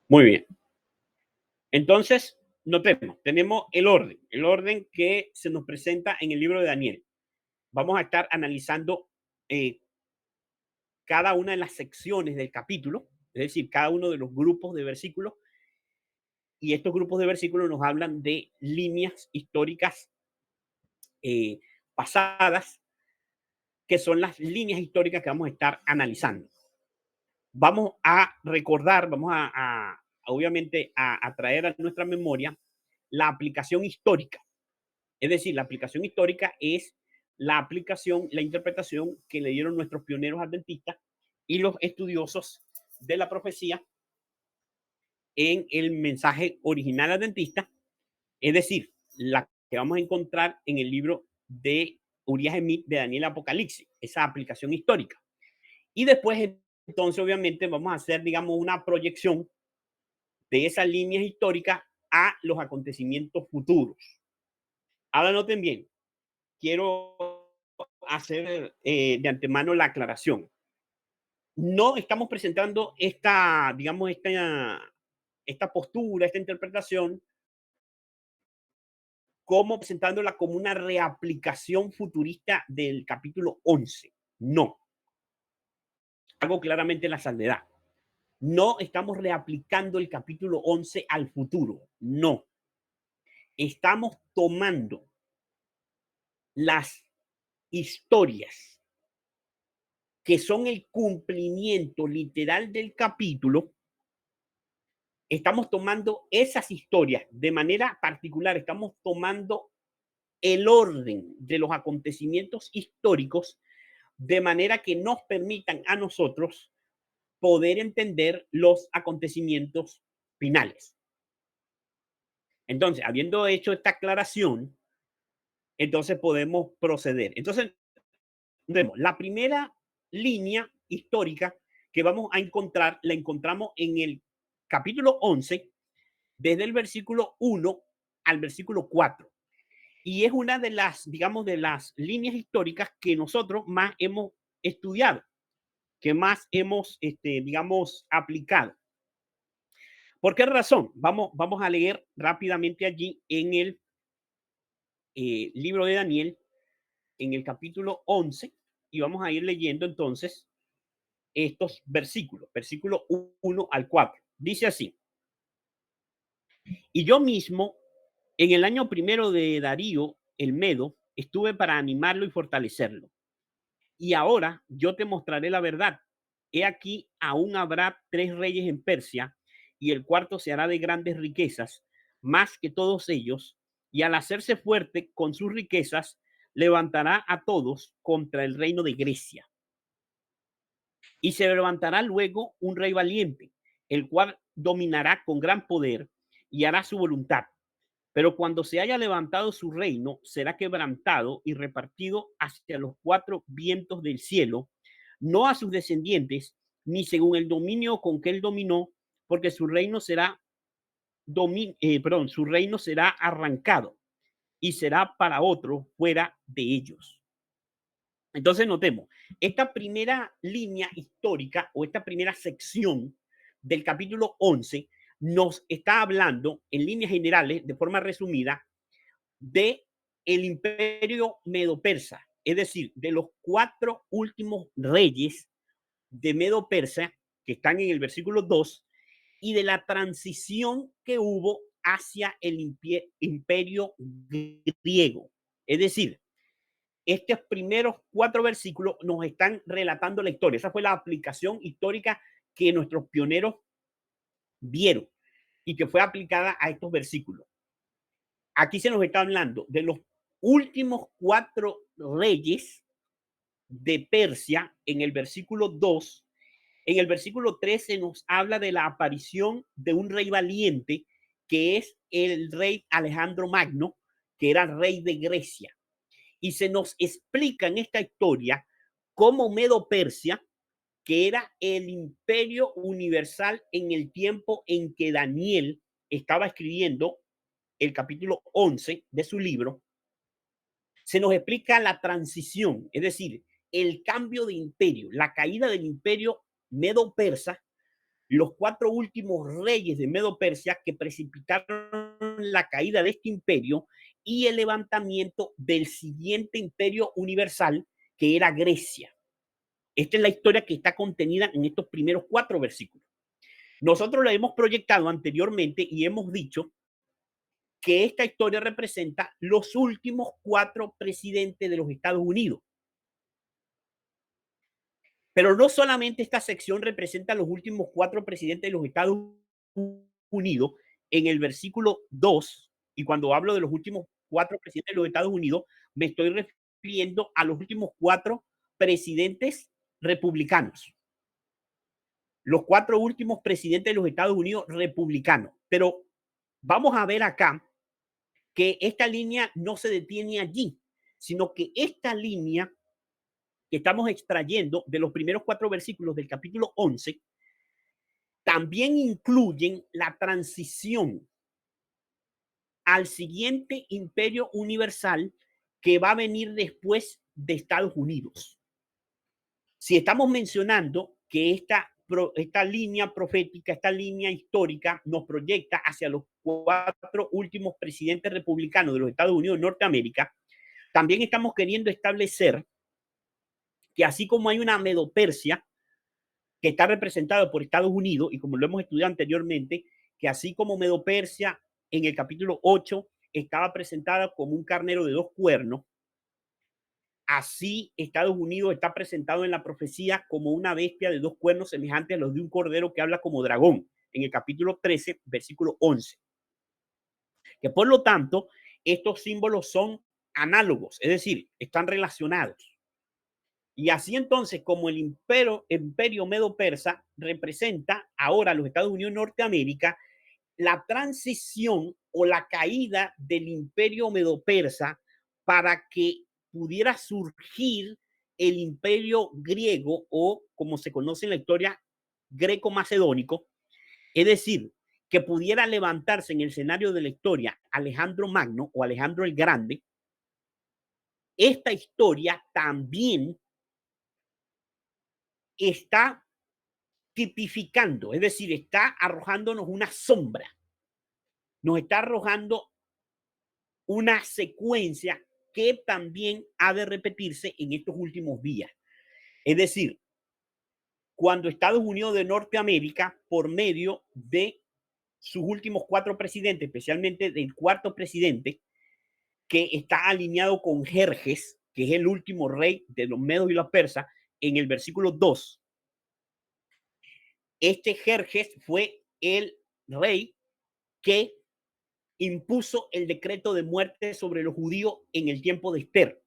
Muy bien. Entonces, notemos, tenemos el orden que se nos presenta en el libro de Daniel. Vamos a estar analizando eh, cada una de las secciones del capítulo, es decir, cada uno de los grupos de versículos, y estos grupos de versículos nos hablan de líneas históricas eh, pasadas, que son las líneas históricas que vamos a estar analizando. Vamos a recordar, obviamente a traer a nuestra memoria la aplicación histórica. Es decir, la aplicación histórica es la aplicación, la interpretación que le dieron nuestros pioneros adventistas y los estudiosos de la profecía en el mensaje original adventista, es decir, la que vamos a encontrar en el libro de Uriah Smith de Daniel Apocalipsis, esa aplicación histórica. Y después, entonces, obviamente, vamos a hacer, digamos, una proyección de esas líneas históricas a los acontecimientos futuros. Ahora noten bien, quiero hacer de antemano la aclaración. No estamos presentando digamos, esta postura, esta interpretación, como presentándola como una reaplicación futurista del capítulo 11. No, hago claramente la salvedad. No estamos reaplicando el capítulo 11 al futuro. No, estamos tomando las historias que son el cumplimiento literal del capítulo. Estamos tomando esas historias de manera particular, estamos tomando el orden de los acontecimientos históricos de manera que nos permitan a nosotros poder entender los acontecimientos finales. Entonces, habiendo hecho esta aclaración, entonces podemos proceder. Entonces, vemos, la primera línea histórica que vamos a encontrar, la encontramos en el capítulo 11, desde el versículo 1 al versículo 4. Y es una de las, digamos, de las líneas históricas que nosotros más hemos estudiado, que más hemos, digamos, aplicado. ¿Por qué razón? Vamos a leer rápidamente allí en el libro de Daniel, en el capítulo 11, y vamos a ir leyendo entonces estos versículos, versículo 1 al 4. Dice así: y yo mismo, en el año primero de Darío, el Medo, estuve para animarlo y fortalecerlo. Y ahora yo te mostraré la verdad. He aquí, aún habrá 3 reyes en Persia, y el cuarto se hará de grandes riquezas, más que todos ellos, y al hacerse fuerte con sus riquezas, levantará a todos contra el reino de Grecia. Y se levantará luego un rey valiente, el cual dominará con gran poder y hará su voluntad. Pero cuando se haya levantado su reino, será quebrantado y repartido hacia los 4 vientos del cielo, no a sus descendientes, ni según el dominio con que él dominó, porque su reino será, su reino será arrancado y será para otro fuera de ellos. Entonces notemos, esta primera línea histórica o esta primera sección del capítulo 11 nos está hablando en líneas generales, de forma resumida, de el imperio medo-persa, es decir, de los 4 últimos reyes de Medo-Persa que están en el versículo 2 y de la transición que hubo hacia el imperio griego. Es decir, estos primeros 4 versículos nos están relatando la historia. Esa fue la aplicación histórica que nuestros pioneros vieron y que fue aplicada a estos versículos. Aquí se nos está hablando de los últimos 4 reyes de Persia en el versículo 2. En el versículo 3 se nos habla de la aparición de un rey valiente, que es el rey Alejandro Magno, que era rey de Grecia. Y se nos explica en esta historia cómo Medo-Persia, que era el imperio universal en el tiempo en que Daniel estaba escribiendo el capítulo 11 de su libro, se nos explica la transición, es decir, el cambio de imperio, la caída del imperio medo-persa, los 4 últimos reyes de Medo-Persia que precipitaron la caída de este imperio y el levantamiento del siguiente imperio universal, que era Grecia. Esta es la historia que está contenida en estos primeros 4 versículos. Nosotros la hemos proyectado anteriormente y hemos dicho que esta historia representa los últimos 4 presidentes de los Estados Unidos. Pero no solamente esta sección representa los últimos 4 presidentes de los Estados Unidos, en el versículo 2, y cuando hablo de los últimos 4 presidentes de los Estados Unidos, me estoy refiriendo a los últimos 4 presidentes republicanos. Los 4 últimos presidentes de los Estados Unidos republicanos. Pero vamos a ver acá que esta línea no se detiene allí, sino que esta línea que estamos extrayendo de los primeros 4 versículos del capítulo 11 también incluyen la transición al siguiente imperio universal que va a venir después de Estados Unidos. Si estamos mencionando que esta línea profética, esta línea histórica nos proyecta hacia los 4 últimos presidentes republicanos de los Estados Unidos de Norteamérica, también estamos queriendo establecer que así como hay una Medo-Persia que está representada por Estados Unidos, y como lo hemos estudiado anteriormente, que así como Medo-Persia en el capítulo 8 estaba presentada como un carnero de 2 cuernos, así Estados Unidos está presentado en la profecía como una bestia de 2 cuernos semejante a los de un cordero que habla como dragón, en el capítulo 13, versículo 11. Que por lo tanto, estos símbolos son análogos, es decir, están relacionados. Y así entonces, como el imperio medo-persa representa ahora a los Estados Unidos de Norteamérica, la transición o la caída del imperio medo-persa para que pudiera surgir el imperio griego o, como se conoce en la historia, greco-macedónico, es decir, que pudiera levantarse en el escenario de la historia Alejandro Magno o Alejandro el Grande. Esta historia también está tipificando, es decir, está arrojándonos una sombra, nos está arrojando una secuencia que también ha de repetirse en estos últimos días. Es decir, cuando Estados Unidos de Norteamérica, por medio de sus últimos 4 presidentes, especialmente del 4º presidente, que está alineado con Jerjes, que es el último rey de los medos y los persas, en el versículo 2, este Jerjes fue el rey que impuso el decreto de muerte sobre los judíos en el tiempo de Esther.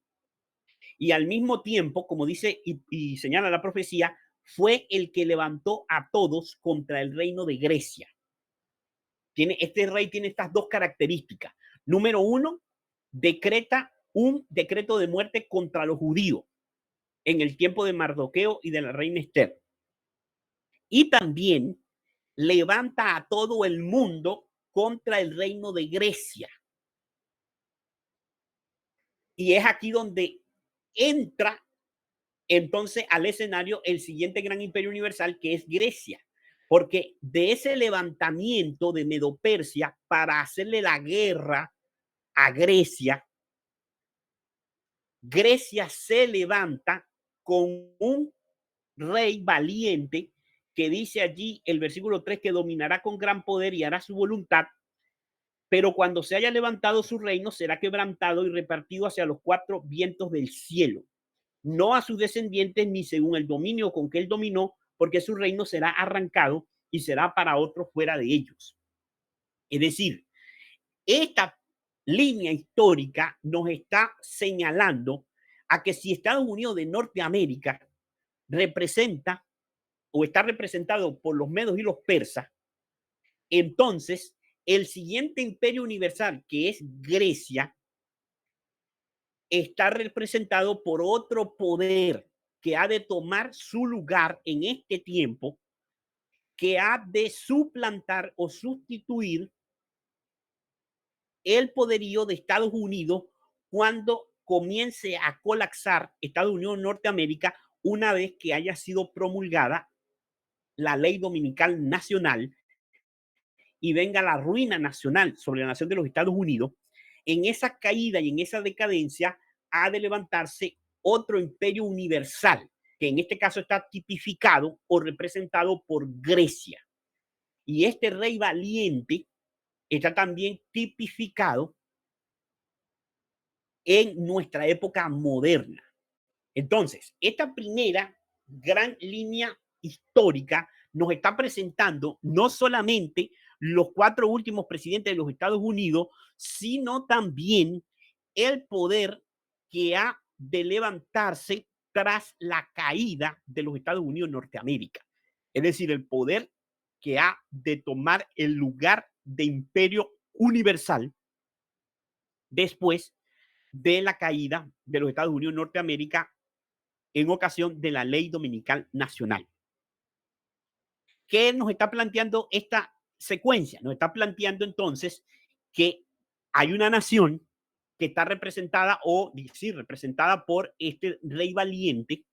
Y al mismo tiempo, como dice y señala la profecía, fue el que levantó a todos contra el reino de Grecia. Este rey tiene estas 2 características. Número 1, decreta un decreto de muerte contra los judíos en el tiempo de Mardoqueo y de la reina Esther. Y también levanta a todo el mundo contra el reino de Grecia. Y es aquí donde entra entonces al escenario el siguiente gran imperio universal, que es Grecia. Porque de ese levantamiento de Medo-Persia para hacerle la guerra a Grecia, Grecia se levanta con un rey valiente que dice allí el versículo 3 que dominará con gran poder y hará su voluntad, pero cuando se haya levantado su reino será quebrantado y repartido hacia los 4 vientos del cielo, no a sus descendientes ni según el dominio con que él dominó, porque su reino será arrancado y será para otros fuera de ellos. Es decir, esta línea histórica nos está señalando a que si Estados Unidos de Norteamérica representa o está representado por los medos y los persas, entonces el siguiente imperio universal, que es Grecia, está representado por otro poder que ha de tomar su lugar en este tiempo, que ha de suplantar o sustituir el poderío de Estados Unidos cuando comience a colapsar Estados Unidos Norteamérica una vez que haya sido promulgada la ley dominical nacional y venga la ruina nacional sobre la nación de los Estados Unidos, en esa caída y en esa decadencia ha de levantarse otro imperio universal, que en este caso está tipificado o representado por Grecia. Y este rey valiente está también tipificado en nuestra época moderna. Entonces, esta primera gran línea histórica nos está presentando no solamente los 4 últimos presidentes de los Estados Unidos, sino también el poder que ha de levantarse tras la caída de los Estados Unidos de Norteamérica. Es decir, el poder que ha de tomar el lugar de imperio universal después de la caída de los Estados Unidos de Norteamérica en ocasión de la ley dominical nacional. ¿Qué nos está planteando esta secuencia? Nos está planteando entonces que hay una nación que está representada o sí, representada por este rey valiente,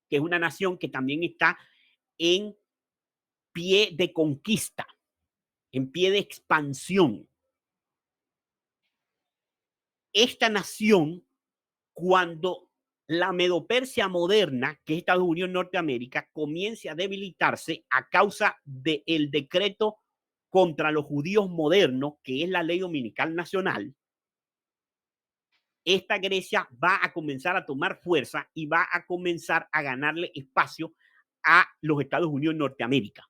que es una nación que también está en pie de conquista, en pie de expansión. Esta nación, cuando la Medopersia moderna, que es Estados Unidos Norteamérica, comience a debilitarse a causa del decreto contra los judíos modernos, que es la ley dominical nacional, esta Grecia va a comenzar a tomar fuerza y va a comenzar a ganarle espacio a los Estados Unidos Norteamérica.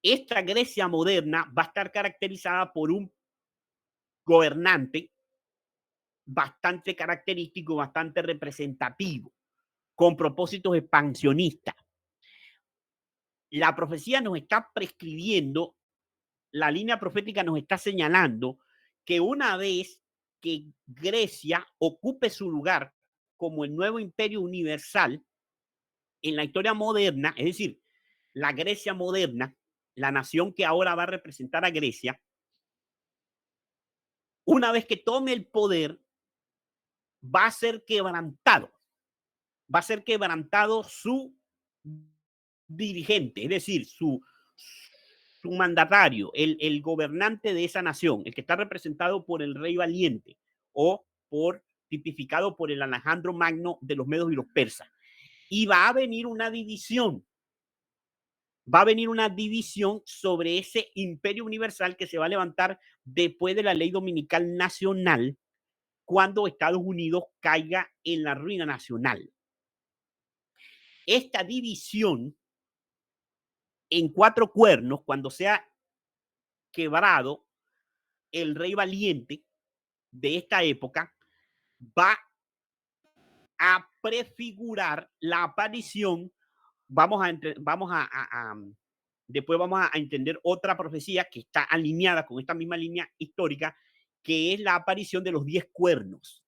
Esta Grecia moderna va a estar caracterizada por un gobernante bastante característico, bastante representativo, con propósitos expansionistas. La profecía nos está prescribiendo, la línea profética nos está señalando que una vez que Grecia ocupe su lugar como el nuevo imperio universal en la historia moderna, es decir, la Grecia moderna, la nación que ahora va a representar a Grecia, una vez que tome el poder, va a ser quebrantado, su dirigente, es decir, su mandatario, el gobernante de esa nación, el que está representado por el rey valiente o tipificado por el Alejandro Magno de los medos y los persas. Y va a venir una división sobre ese imperio universal que se va a levantar después de la ley dominical nacional, cuando Estados Unidos caiga en la ruina nacional. Esta división en 4 cuernos, cuando sea quebrado el rey valiente de esta época, va a prefigurar la aparición. Después vamos a entender otra profecía que está alineada con esta misma línea histórica, que es la aparición de los 10 cuernos,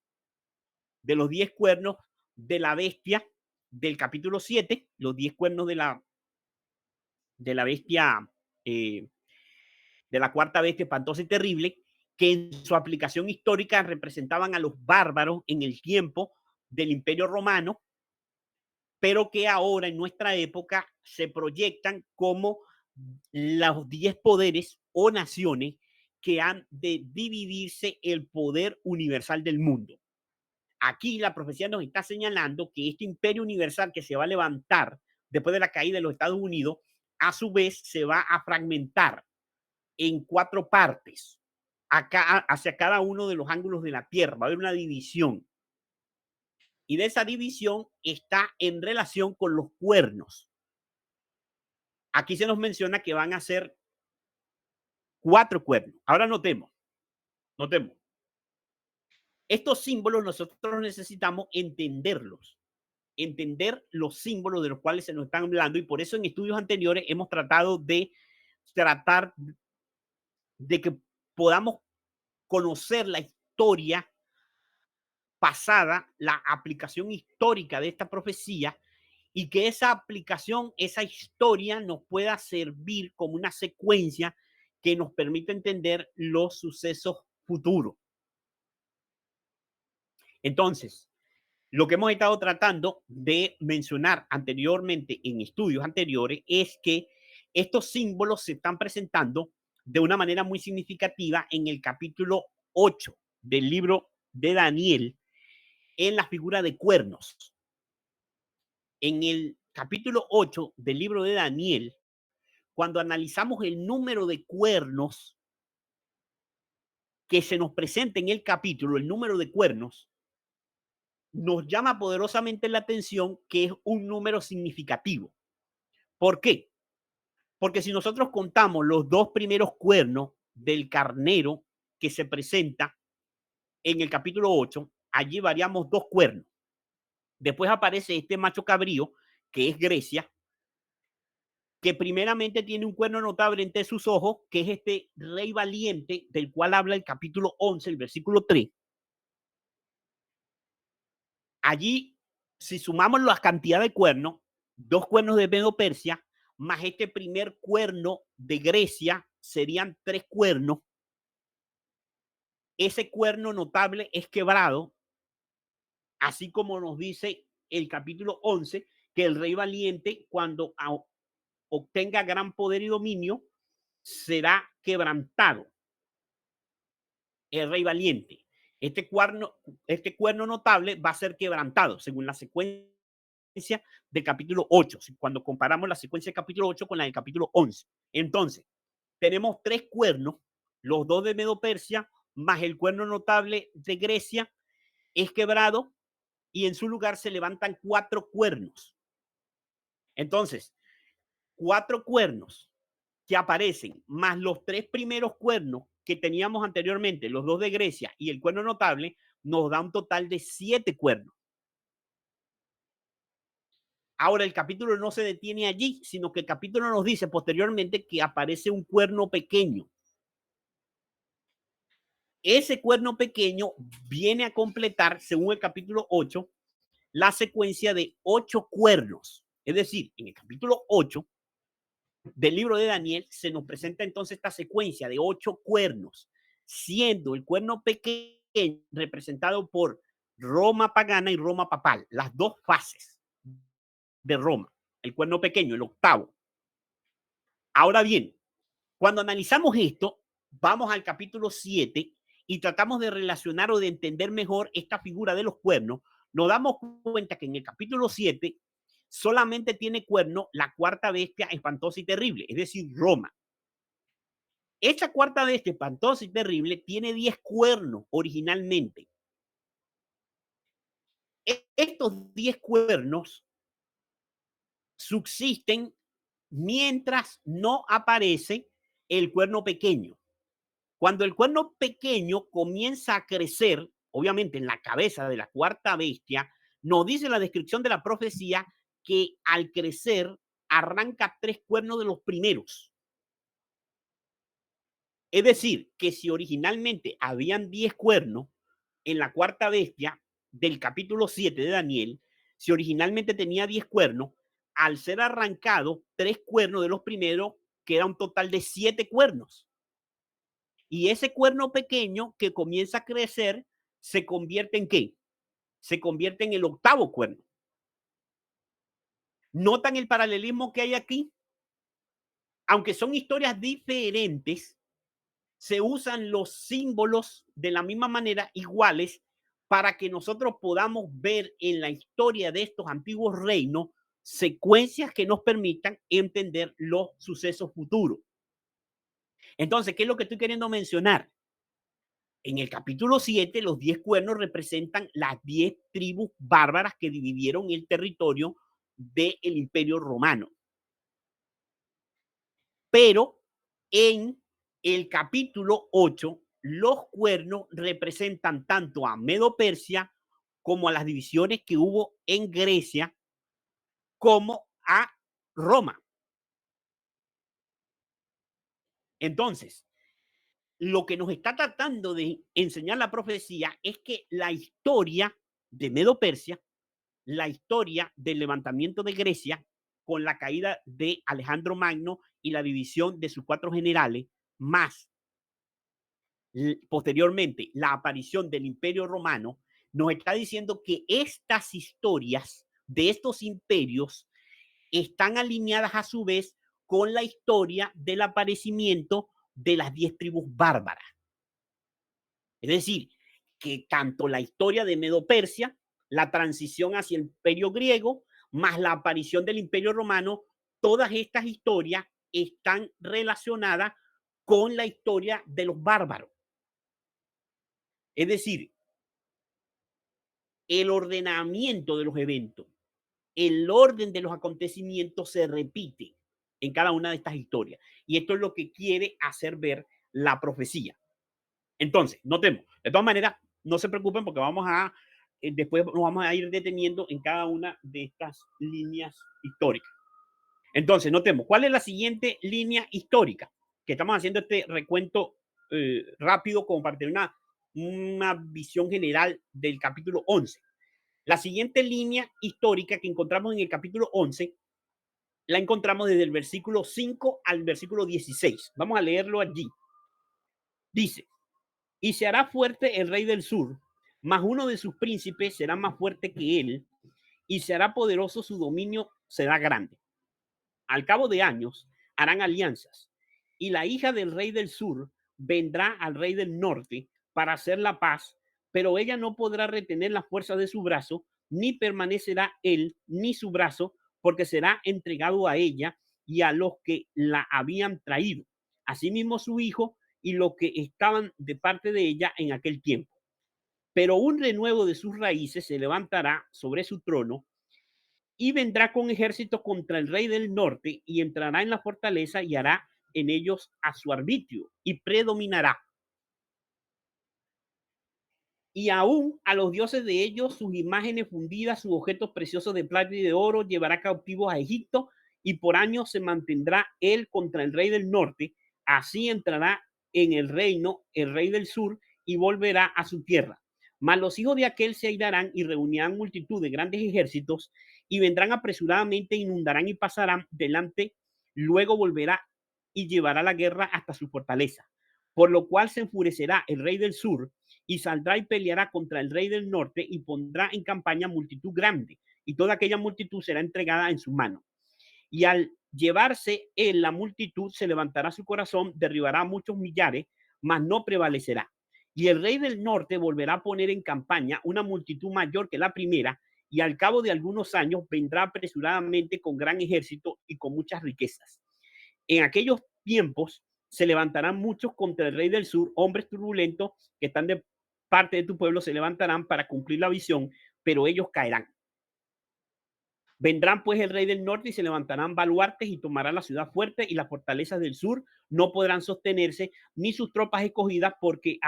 de la bestia del capítulo 7, los 10 cuernos de la bestia, de la cuarta bestia espantosa y terrible, que en su aplicación histórica representaban a los bárbaros en el tiempo del Imperio Romano, pero que ahora en nuestra época se proyectan como los 10 poderes o naciones que han de dividirse el poder universal del mundo. Aquí la profecía nos está señalando que este imperio universal que se va a levantar después de la caída de los Estados Unidos, a su vez se va a fragmentar en 4 partes hacia cada uno de los ángulos de la Tierra. Va a haber una división. Y de esa división está en relación con los cuernos. Aquí se nos menciona que van a ser 4 cuernos. Ahora notemos. Estos símbolos nosotros necesitamos entenderlos, entender los símbolos de los cuales se nos están hablando, y por eso en estudios anteriores hemos tratado de que podamos conocer la historia pasada, la aplicación histórica de esta profecía, y que esa aplicación, esa historia nos pueda servir como una secuencia que nos permita entender los sucesos futuros. Entonces, Lo que hemos estado tratando de mencionar anteriormente en estudios anteriores es que estos símbolos se están presentando de una manera muy significativa en el capítulo 8 del libro de Daniel en la figura de cuernos. En el capítulo 8 del libro de Daniel, cuando analizamos el número de cuernos que se nos presenta en el capítulo, el número de cuernos, nos llama poderosamente la atención que es un número significativo. ¿Por qué? Porque si nosotros contamos los dos primeros cuernos del carnero que se presenta en el capítulo 8, allí variamos dos cuernos. Después aparece este macho cabrío, que es Grecia, que primeramente tiene un cuerno notable entre sus ojos, que es este rey valiente del cual habla el capítulo 11, el versículo 3. Allí, si sumamos la cantidad de cuernos, dos cuernos de Medo Persia, más este primer cuerno de Grecia, serían tres cuernos. Ese cuerno notable es quebrado, así como nos dice el capítulo 11, que el rey valiente, cuando obtenga gran poder y dominio, será quebrantado. El rey valiente. Este cuerno notable va a ser quebrantado, según la secuencia del capítulo 8, cuando comparamos la secuencia del capítulo 8 con la del capítulo 11. Entonces, tenemos tres cuernos, los dos de Medo Persia, más el cuerno notable de Grecia, es quebrado y en su lugar se levantan cuatro cuernos. Entonces, cuatro cuernos que aparecen, más los tres primeros cuernos que teníamos anteriormente, los dos de Grecia y el cuerno notable, nos da un total de 7 cuernos. Ahora, el capítulo no se detiene allí, sino que el capítulo nos dice posteriormente que aparece un cuerno pequeño. Ese cuerno pequeño viene a completar, según el capítulo 8, la secuencia de 8 cuernos. Es decir, en el capítulo 8 del libro de Daniel se nos presenta entonces esta secuencia de 8 cuernos, siendo el cuerno pequeño representado por Roma pagana y Roma papal, las dos fases de Roma, el cuerno pequeño, el octavo. Ahora bien, cuando analizamos esto, vamos al capítulo 7 y tratamos de relacionar o de entender mejor esta figura de los cuernos. Nos damos cuenta que en el capítulo 7 solamente tiene cuerno la cuarta bestia espantosa y terrible, es decir, Roma. Esta cuarta bestia espantosa y terrible tiene 10 cuernos originalmente. Estos 10 cuernos subsisten mientras no aparece el cuerno pequeño. Cuando el cuerno pequeño comienza a crecer, obviamente en la cabeza de la cuarta bestia, nos dice la descripción de la profecía que al crecer arranca 3 cuernos de los primeros. Es decir, que si originalmente habían 10 cuernos en la cuarta bestia del capítulo 7 de Daniel, si originalmente tenía 10 cuernos, al ser arrancado 3 cuernos de los primeros, queda un total de 7 cuernos. Y ese cuerno pequeño que comienza a crecer se convierte en ¿qué? Se convierte en el octavo cuerno. ¿Notan el paralelismo que hay aquí? Aunque son historias diferentes, se usan los símbolos de la misma manera, iguales, para que nosotros podamos ver en la historia de estos antiguos reinos secuencias que nos permitan entender los sucesos futuros. Entonces, ¿qué es lo que estoy queriendo mencionar? En el capítulo 7, los 10 cuernos representan las 10 tribus bárbaras que dividieron el territorio del Imperio Romano. Pero en el capítulo 8, los cuernos representan tanto a Medo Persia como a las divisiones que hubo en Grecia, como a Roma. Entonces, lo que nos está tratando de enseñar la profecía es que la historia de Medo Persia, la historia del levantamiento de Grecia con la caída de Alejandro Magno y la división de sus 4 generales, más posteriormente la aparición del Imperio Romano, nos está diciendo que estas historias de estos imperios están alineadas a su vez con la historia del aparecimiento de las 10 tribus bárbaras. Es decir, que tanto la historia de Medo-Persia, la transición hacia el imperio griego, más la aparición del imperio romano, todas estas historias están relacionadas con la historia de los bárbaros. Es decir, el ordenamiento de los eventos, el orden de los acontecimientos se repite en cada una de estas historias. Y esto es lo que quiere hacer ver la profecía. Entonces, notemos, de todas maneras, no se preocupen porque después nos vamos a ir deteniendo en cada una de estas líneas históricas. Entonces, notemos, ¿cuál es la siguiente línea histórica? Que estamos haciendo este recuento rápido como para tener una visión general del capítulo 11. La siguiente línea histórica que encontramos en el capítulo 11 la encontramos desde el versículo 5 al versículo 16. Vamos a leerlo allí. Dice, y se hará fuerte el rey del sur, mas uno de sus príncipes será más fuerte que él, y se hará poderoso, su dominio será grande. Al cabo de años harán alianzas, y la hija del rey del sur vendrá al rey del norte para hacer la paz, pero ella no podrá retener la fuerza de su brazo, ni permanecerá él ni su brazo, porque será entregado a ella y a los que la habían traído, asimismo su hijo y los que estaban de parte de ella en aquel tiempo. Pero un renuevo de sus raíces se levantará sobre su trono y vendrá con ejército contra el rey del norte y entrará en la fortaleza y hará en ellos a su arbitrio y predominará. Y aún a los dioses de ellos, sus imágenes fundidas, sus objetos preciosos de plata y de oro, llevará cautivos a Egipto, y por años se mantendrá él contra el rey del norte. Así entrará en el reino el rey del sur y volverá a su tierra. Mas los hijos de aquel se airarán y reunirán multitud de grandes ejércitos y vendrán apresuradamente, inundarán y pasarán delante. Luego volverá y llevará la guerra hasta su fortaleza. Por lo cual se enfurecerá el rey del sur y saldrá y peleará contra el rey del norte y pondrá en campaña multitud grande, y toda aquella multitud será entregada en su mano. Y al llevarse él la multitud, se levantará su corazón, derribará a muchos millares, mas no prevalecerá. Y el rey del norte volverá a poner en campaña una multitud mayor que la primera, y al cabo de algunos años vendrá apresuradamente con gran ejército y con muchas riquezas. En aquellos tiempos se levantarán muchos contra el rey del sur, hombres turbulentos que están de parte de tu pueblo, se levantarán para cumplir la visión, pero ellos caerán. Vendrán pues el rey del norte y se levantarán baluartes y tomarán la ciudad fuerte, y las fortalezas del sur no podrán sostenerse, ni sus tropas escogidas, porque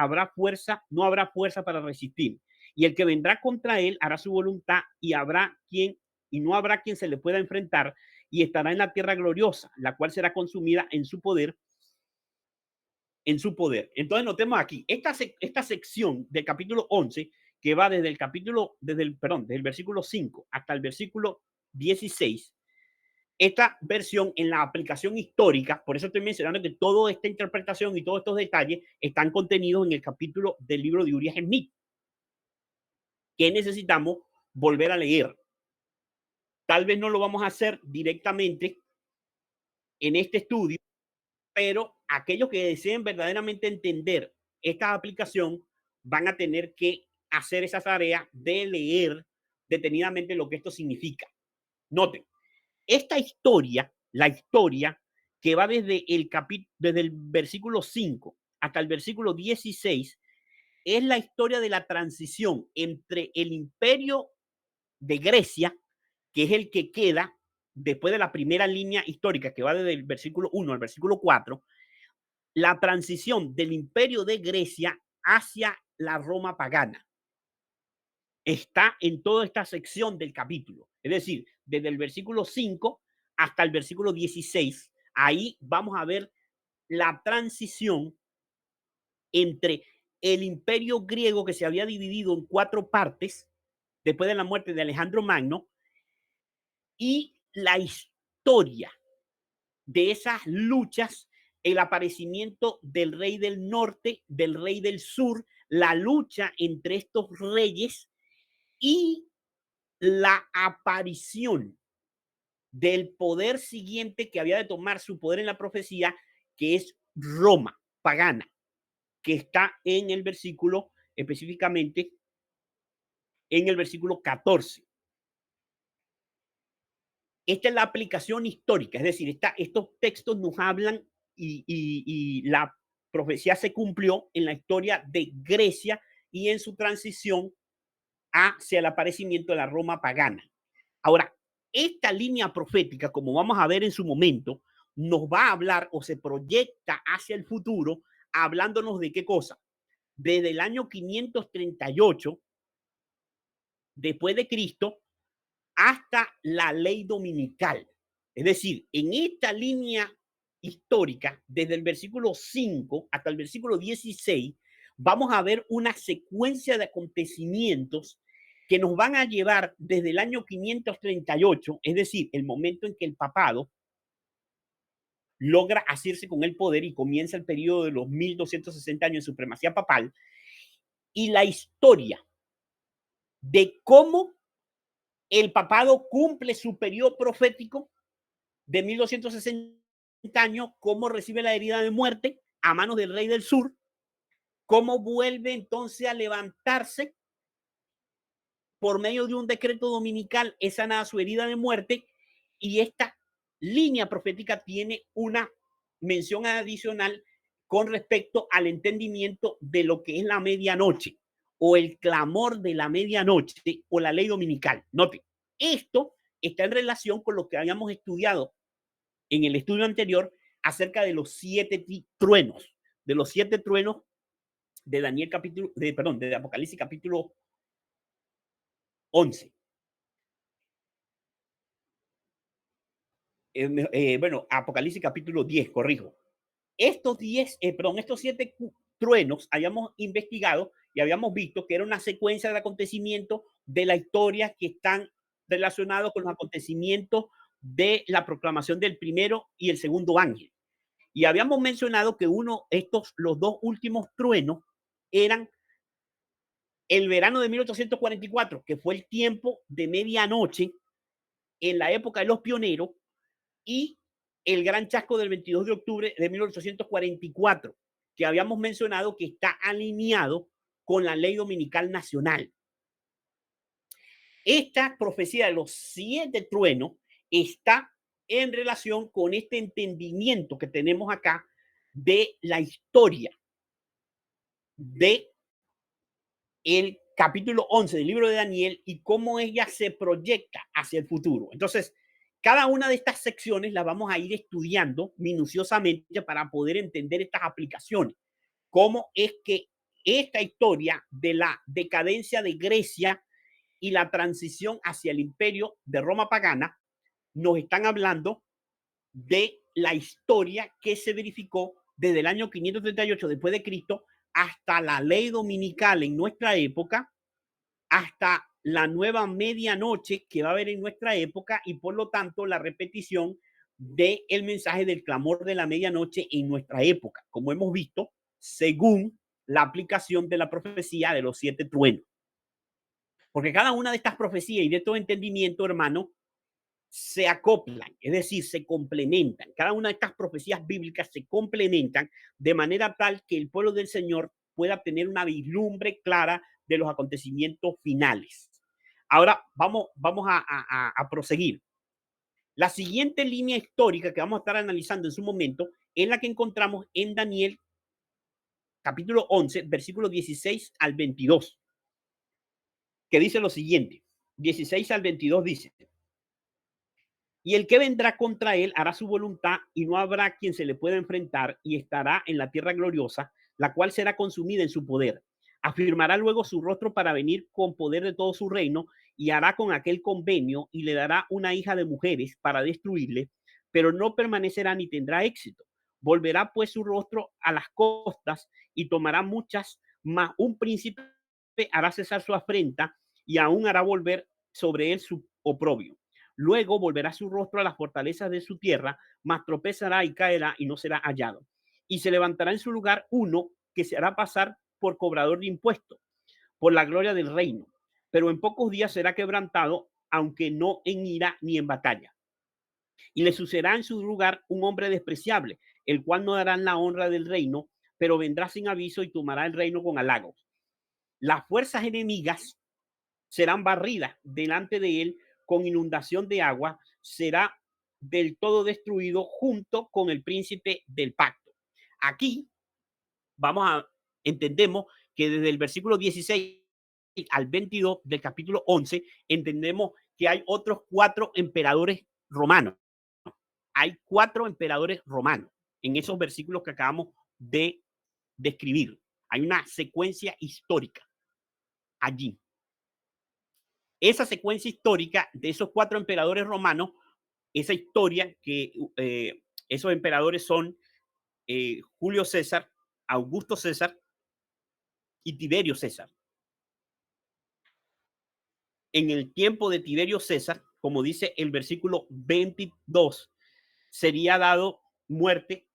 no habrá fuerza para resistir. Y el que vendrá contra él hará su voluntad, y no habrá quien se le pueda enfrentar, y estará en la tierra gloriosa, la cual será consumida en su poder. Entonces notemos aquí, esta sección del capítulo 11, que va desde el versículo 5 hasta el versículo 16, esta versión en la aplicación histórica, por eso estoy mencionando que toda esta interpretación y todos estos detalles están contenidos en el capítulo del libro de Uriah Smith, que necesitamos volver a leer. Tal vez no lo vamos a hacer directamente en este estudio, pero aquellos que deseen verdaderamente entender esta aplicación van a tener que hacer esa tarea de leer detenidamente lo que esto significa. Noten, esta historia, la historia que va desde el versículo 5 hasta el versículo 16, es la historia de la transición entre el imperio de Grecia, que es el que queda después de la primera línea histórica, que va desde el versículo 1 al versículo 4, la transición del imperio de Grecia hacia la Roma pagana. Está en toda esta sección del capítulo. Es decir, desde el versículo 5 hasta el versículo 16, ahí vamos a ver la transición entre el imperio griego, que se había dividido en 4 partes después de la muerte de Alejandro Magno, y la historia de esas luchas, el aparecimiento del rey del norte, del rey del sur, la lucha entre estos reyes y la aparición del poder siguiente que había de tomar su poder en la profecía, que es Roma pagana, que está en el versículo, específicamente en el versículo 14. Esta es la aplicación histórica, es decir, estos textos nos hablan y la profecía se cumplió en la historia de Grecia y en su transición hacia el aparecimiento de la Roma pagana. Ahora, esta línea profética, como vamos a ver en su momento, nos va a hablar o se proyecta hacia el futuro, hablándonos de qué cosa. Desde el año 538 después de Cristo hasta la ley dominical. Es decir, en esta línea histórica, desde el versículo 5 hasta el versículo 16, vamos a ver una secuencia de acontecimientos que nos van a llevar desde el año 538, es decir, el momento en que el papado logra hacerse con el poder y comienza el periodo de los 1260 años de supremacía papal, y la historia de cómo el papado cumple su periodo profético de 1260 años, cómo recibe la herida de muerte a manos del rey del sur, cómo vuelve entonces a levantarse por medio de un decreto dominical, es sanada su herida de muerte, y esta línea profética tiene una mención adicional con respecto al entendimiento de lo que es la medianoche o el clamor de la medianoche o la ley dominical. Note, esto está en relación con lo que habíamos estudiado en el estudio anterior acerca de los 7 truenos, de los 7 truenos de Daniel capítulo, perdón, de Apocalipsis capítulo 11. Bueno, Apocalipsis capítulo 10, corrijo. Estos 7 truenos habíamos investigado y habíamos visto que era una secuencia de acontecimientos de la historia que están relacionados con los acontecimientos de la proclamación del primero y el segundo ángel. Y habíamos mencionado que los dos últimos truenos eran el verano de 1844, que fue el tiempo de medianoche en la época de los pioneros, y el gran chasco del 22 de octubre de 1844, que habíamos mencionado que está alineado con la ley dominical nacional. Esta profecía de los 7 truenos está en relación con este entendimiento que tenemos acá de la historia de el capítulo 11 del libro de Daniel y cómo ella se proyecta hacia el futuro. Entonces, cada una de estas secciones las vamos a ir estudiando minuciosamente para poder entender estas aplicaciones. Cómo es que esta historia de la decadencia de Grecia y la transición hacia el imperio de Roma pagana nos están hablando de la historia que se verificó desde el año 538 después de Cristo hasta la ley dominical en nuestra época, hasta la nueva medianoche que va a haber en nuestra época y por lo tanto la repetición del mensaje del clamor de la medianoche en nuestra época, como hemos visto, según la aplicación de la profecía de los 7 truenos. Porque cada una de estas profecías y de todo entendimiento, hermano, se acoplan, es decir, se complementan. Cada una de estas profecías bíblicas se complementan de manera tal que el pueblo del Señor pueda tener una vislumbre clara de los acontecimientos finales. Ahora vamos a proseguir. La siguiente línea histórica que vamos a estar analizando en su momento es la que encontramos en Daniel capítulo 11, versículos 16 al 22, que dice lo siguiente. 16 al 22 dice: y el que vendrá contra él hará su voluntad y no habrá quien se le pueda enfrentar y estará en la tierra gloriosa, la cual será consumida en su poder. Afirmará luego su rostro para venir con poder de todo su reino y hará con aquel convenio y le dará una hija de mujeres para destruirle, pero no permanecerá ni tendrá éxito. Volverá pues su rostro a las costas y tomará muchas, mas un príncipe hará cesar su afrenta y aún hará volver sobre él su oprobio. Luego volverá su rostro a las fortalezas de su tierra, mas tropezará y caerá y no será hallado. Y se levantará en su lugar uno que se hará pasar por cobrador de impuestos, por la gloria del reino. pero en pocos días será quebrantado, aunque no en ira ni en batalla. Y le sucederá en su lugar un hombre despreciable, el cual no dará la honra del reino, pero vendrá sin aviso y tomará el reino con halagos. Las fuerzas enemigas serán barridas delante de él con inundación de agua, será del todo destruido junto con el príncipe del pacto. Aquí entendemos que desde el versículo 16 al 22 del capítulo 11, entendemos que hay otros 4 emperadores romanos. Hay 4 emperadores romanos en esos versículos que acabamos de describir. Hay una secuencia histórica allí. Esa secuencia histórica de esos 4 emperadores romanos, esa historia que esos emperadores son Julio César, Augusto César y Tiberio César. En el tiempo de Tiberio César, como dice el versículo 22, sería dado muerte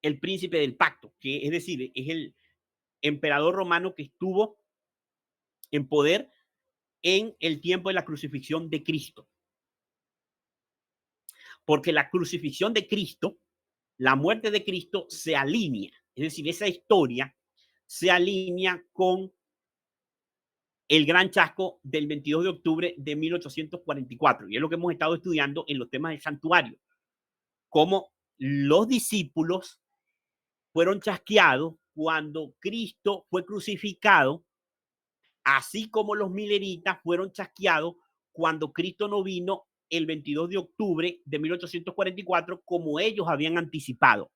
el príncipe del pacto, que es decir, es el emperador romano que estuvo en poder en el tiempo de la crucifixión de Cristo. Porque la crucifixión de Cristo, la muerte de Cristo se alinea, es decir, esa historia se alinea con el gran chasco del 22 de octubre de 1844. Y es lo que hemos estado estudiando en los temas del santuario. Cómo los discípulos fueron chasqueados cuando Cristo fue crucificado, así como los mileritas fueron chasqueados cuando Cristo no vino el 22 de octubre de 1844, como ellos habían anticipado.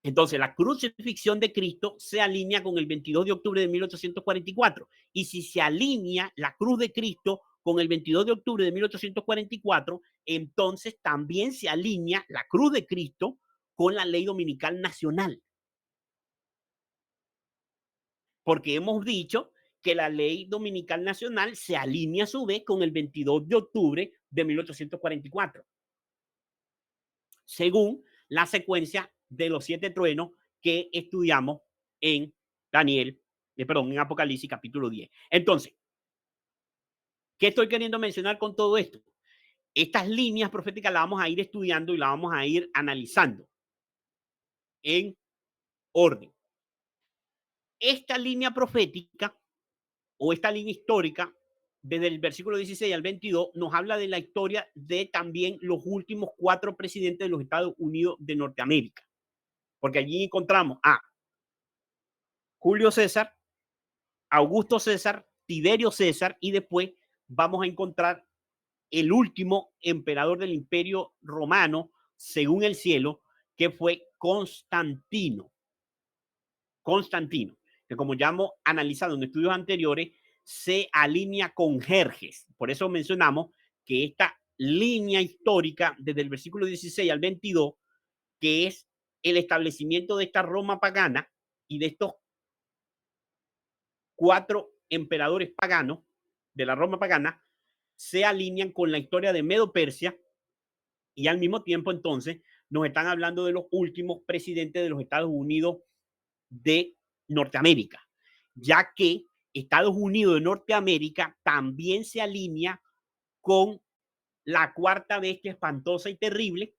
Entonces, la crucifixión de Cristo se alinea con el 22 de octubre de 1844. Y si se alinea la cruz de Cristo con el 22 de octubre de 1844, entonces también se alinea la cruz de Cristo con la ley dominical nacional. Porque hemos dicho que la ley dominical nacional se alinea a su vez con el 22 de octubre de 1844, según la secuencia de los 7 truenos que estudiamos en en Apocalipsis capítulo 10. Entonces, ¿qué estoy queriendo mencionar con todo esto? Estas líneas proféticas las vamos a ir estudiando y las vamos a ir analizando en orden. Esta línea profética o esta línea histórica, desde el versículo 16 al 22, nos habla de la historia de también los últimos 4 presidentes de los Estados Unidos de Norteamérica. Porque allí encontramos a Julio César, Augusto César, Tiberio César, y después vamos a encontrar el último emperador del Imperio Romano, según el cielo, que fue Constantino. Constantino, que como ya hemos analizado en estudios anteriores, se alinea con Jerjes. Por eso mencionamos que esta línea histórica, desde el versículo 16 al 22, que es el establecimiento de esta Roma pagana y de estos 4 emperadores paganos de la Roma pagana, se alinean con la historia de Medo-Persia, y al mismo tiempo entonces nos están hablando de los últimos presidentes de los Estados Unidos de Norteamérica, ya que Estados Unidos de Norteamérica también se alinea con la 4ª bestia espantosa y terrible,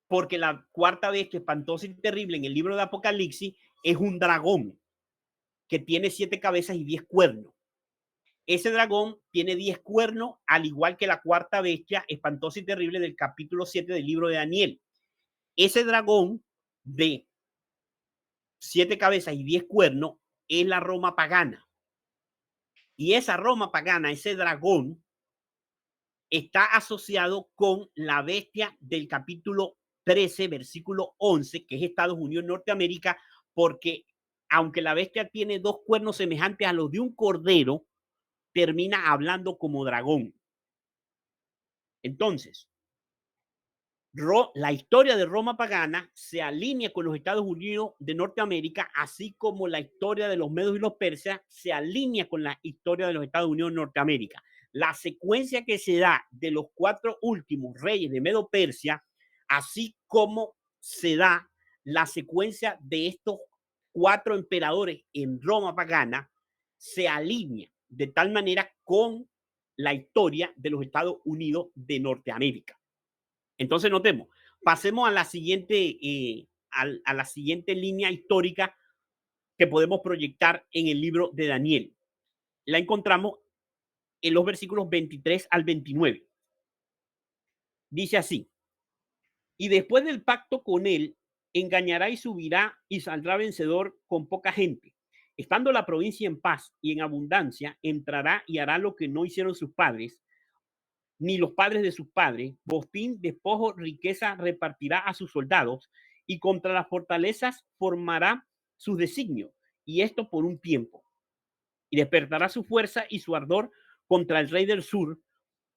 porque la 4ª bestia espantosa y terrible en el libro de Apocalipsis es un dragón que tiene 7 cabezas y 10 cuernos. Ese dragón tiene 10 cuernos, al igual que la 4ª bestia espantosa y terrible del capítulo 7 del libro de Daniel. Ese dragón de 7 cabezas y 10 cuernos es la Roma pagana. Y esa Roma pagana, ese dragón, está asociado con la bestia del capítulo 13, versículo 11, que es Estados Unidos, Norteamérica, porque aunque la bestia tiene 2 cuernos semejantes a los de un cordero, termina hablando como dragón. Entonces, la historia de Roma pagana se alinea con los Estados Unidos de Norteamérica, así como la historia de los medos y los persas se alinea con la historia de los Estados Unidos de Norteamérica. La secuencia que se da de los 4 últimos reyes de Medo-Persia, así como se da la secuencia de estos 4 emperadores en Roma pagana se alinea de tal manera con la historia de los Estados Unidos de Norteamérica. Entonces, notemos, pasemos a la siguiente línea histórica que podemos proyectar en el libro de Daniel. La encontramos en los versículos 23 al 29. Dice así: y después del pacto con él, engañará y subirá y saldrá vencedor con poca gente. Estando la provincia en paz y en abundancia, entrará y hará lo que no hicieron sus padres, ni los padres de sus padres. Botín, despojo, riqueza repartirá a sus soldados, y contra las fortalezas formará sus designios, y esto por un tiempo. Y despertará su fuerza y su ardor contra el rey del sur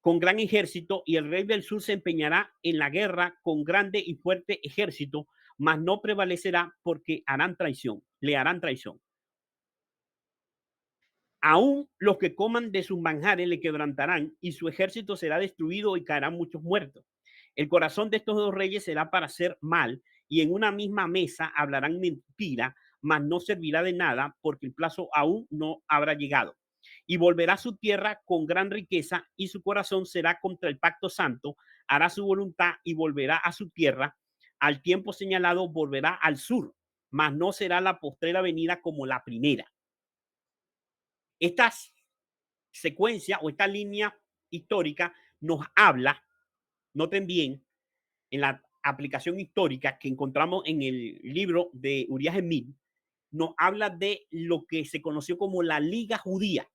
con gran ejército, y el rey del sur se empeñará en la guerra con grande y fuerte ejército, mas no prevalecerá, porque harán traición, le harán traición. Aún los que coman de sus manjares le quebrantarán, y su ejército será destruido y caerán muchos muertos. El corazón de estos dos reyes será para hacer mal, y en una misma mesa hablarán mentira, mas no servirá de nada, porque el plazo aún no habrá llegado. Y volverá a su tierra con gran riqueza, y su corazón será contra el pacto santo, hará su voluntad y volverá a su tierra. Al tiempo señalado volverá al sur, mas no será la postrera venida como la primera. Esta secuencia o esta línea histórica nos habla, noten bien, en la aplicación histórica que encontramos en el libro de Uriah Smith, nos habla de lo que se conoció como la Liga Judía.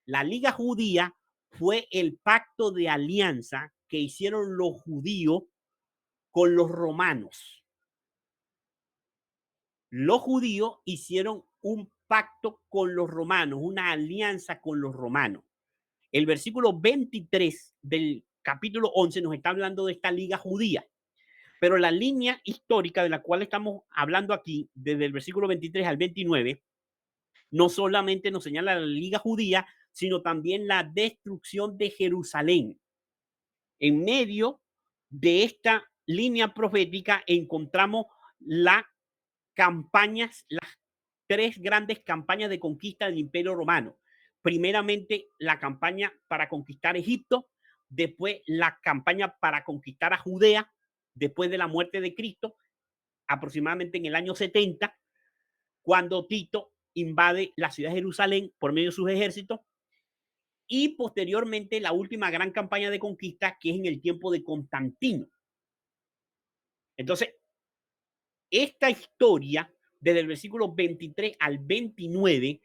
La Liga Judía fue el pacto de alianza que hicieron los judíos con los romanos. Los judíos hicieron un pacto con los romanos, una alianza con los romanos. El versículo 23 del capítulo 11 nos está hablando de esta liga judía, pero la línea histórica de la cual estamos hablando aquí, desde el versículo 23 al 29, no solamente nos señala la liga judía, sino también la destrucción de Jerusalén. En medio de esta línea profética encontramos las campañas, las 3 grandes campañas de conquista del Imperio Romano. Primeramente, la campaña para conquistar Egipto, después la campaña para conquistar a Judea, después de la muerte de Cristo, aproximadamente en el año 70, cuando Tito invade la ciudad de Jerusalén por medio de sus ejércitos, y posteriormente la última gran campaña de conquista, que es en el tiempo de Constantino. Entonces, esta historia, desde el versículo 23 al 29,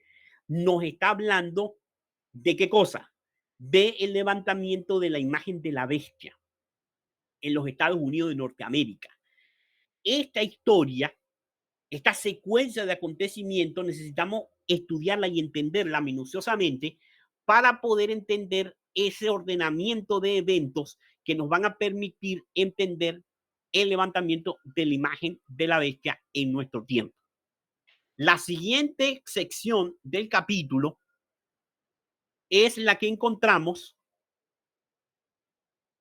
nos está hablando de qué cosa, de el levantamiento de la imagen de la bestia en los Estados Unidos de Norteamérica. Esta historia, esta secuencia de acontecimientos, necesitamos estudiarla y entenderla minuciosamente para poder entender ese ordenamiento de eventos que nos van a permitir entender el levantamiento de la imagen de la bestia en nuestro tiempo. La siguiente sección del capítulo es la que encontramos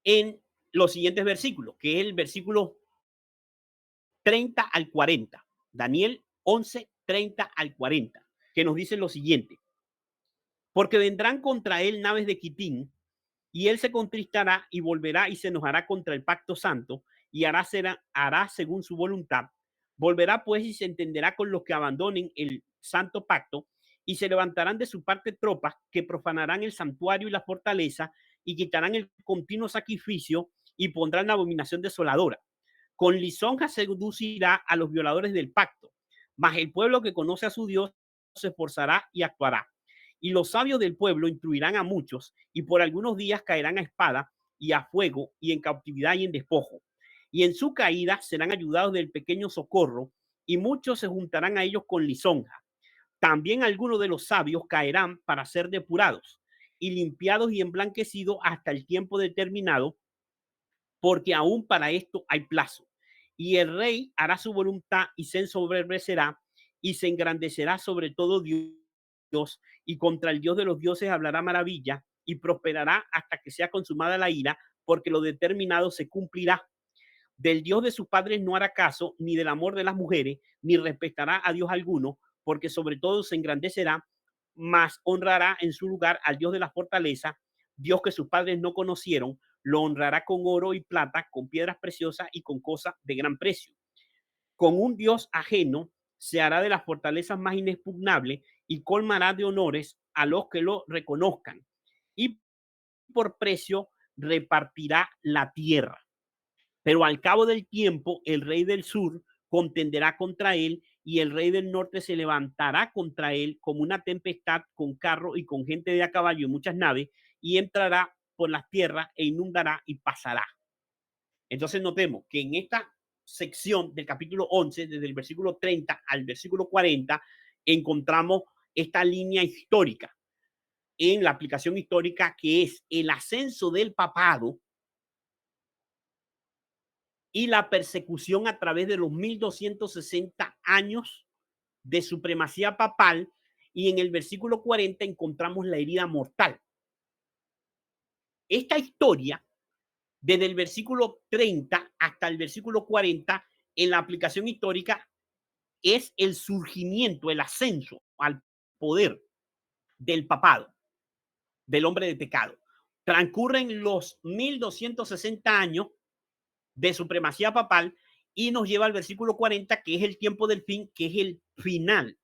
en los siguientes versículos, que es el versículo 30 al 40. Daniel 11, 30 al 40, que nos dice lo siguiente: porque vendrán contra él naves de Quitín, y él se contristará y volverá y se enojará contra el pacto santo, y hará según su voluntad. Volverá pues y se entenderá con los que abandonen el santo pacto, y se levantarán de su parte tropas que profanarán el santuario y la fortaleza, y quitarán el continuo sacrificio, y pondrán la abominación desoladora. Con lisonja seducirá a los violadores del pacto, mas el pueblo que conoce a su Dios se esforzará y actuará. Y los sabios del pueblo instruirán a muchos, y por algunos días caerán a espada y a fuego, y en cautividad y en despojo. Y en su caída serán ayudados del pequeño socorro, y muchos se juntarán a ellos con lisonja. También algunos de los sabios caerán para ser depurados, y limpiados y emblanquecidos hasta el tiempo determinado, porque aún para esto hay plazo. Y el rey hará su voluntad y se ensoberbecerá y se engrandecerá sobre todo Dios, y contra el Dios de los dioses hablará maravilla, y prosperará hasta que sea consumada la ira, porque lo determinado se cumplirá. Del Dios de sus padres no hará caso, ni del amor de las mujeres, ni respetará a Dios alguno, porque sobre todo se engrandecerá, mas honrará en su lugar al Dios de la fortaleza, Dios que sus padres no conocieron, lo honrará con oro y plata, con piedras preciosas y con cosas de gran precio. Con un Dios ajeno se hará de las fortalezas más inexpugnables y colmará de honores a los que lo reconozcan. Y por precio repartirá la tierra. Pero al cabo del tiempo, el rey del sur contenderá contra él y el rey del norte se levantará contra él como una tempestad con carro y con gente de a caballo y muchas naves y entrará por las tierras e inundará y pasará. Entonces notemos que en esta sección del capítulo 11, desde el versículo 30 al versículo 40, encontramos esta línea histórica en la aplicación histórica que es el ascenso del papado y la persecución a través de los 1260 años de supremacía papal, y en el versículo 40 encontramos la herida mortal. Esta historia, desde el versículo 30 hasta el versículo 40, en la aplicación histórica, es el surgimiento, el ascenso al poder del papado, del hombre de pecado. Transcurren los 1260 años de supremacía papal y nos lleva al versículo 40, que es el tiempo del fin, que es el final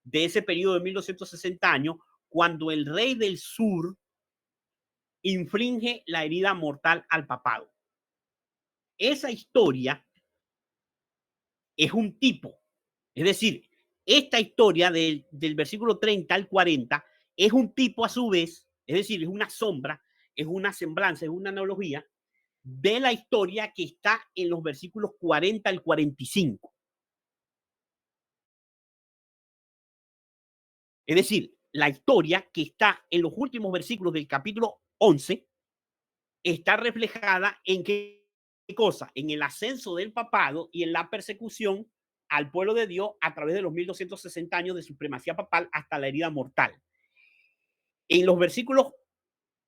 de ese periodo de 1260 años, cuando el rey del sur inflige la herida mortal al papado. Esa historia es un tipo, es decir, esta historia del versículo 30 al 40 es un tipo a su vez, es decir, es una sombra, es una semblanza, es una analogía de la historia que está en los versículos 40 al 45. Es decir, la historia que está en los últimos versículos del capítulo 11 está reflejada en qué cosa, en el ascenso del papado y en la persecución al pueblo de Dios a través de los 1260 años de supremacía papal hasta la herida mortal. En los versículos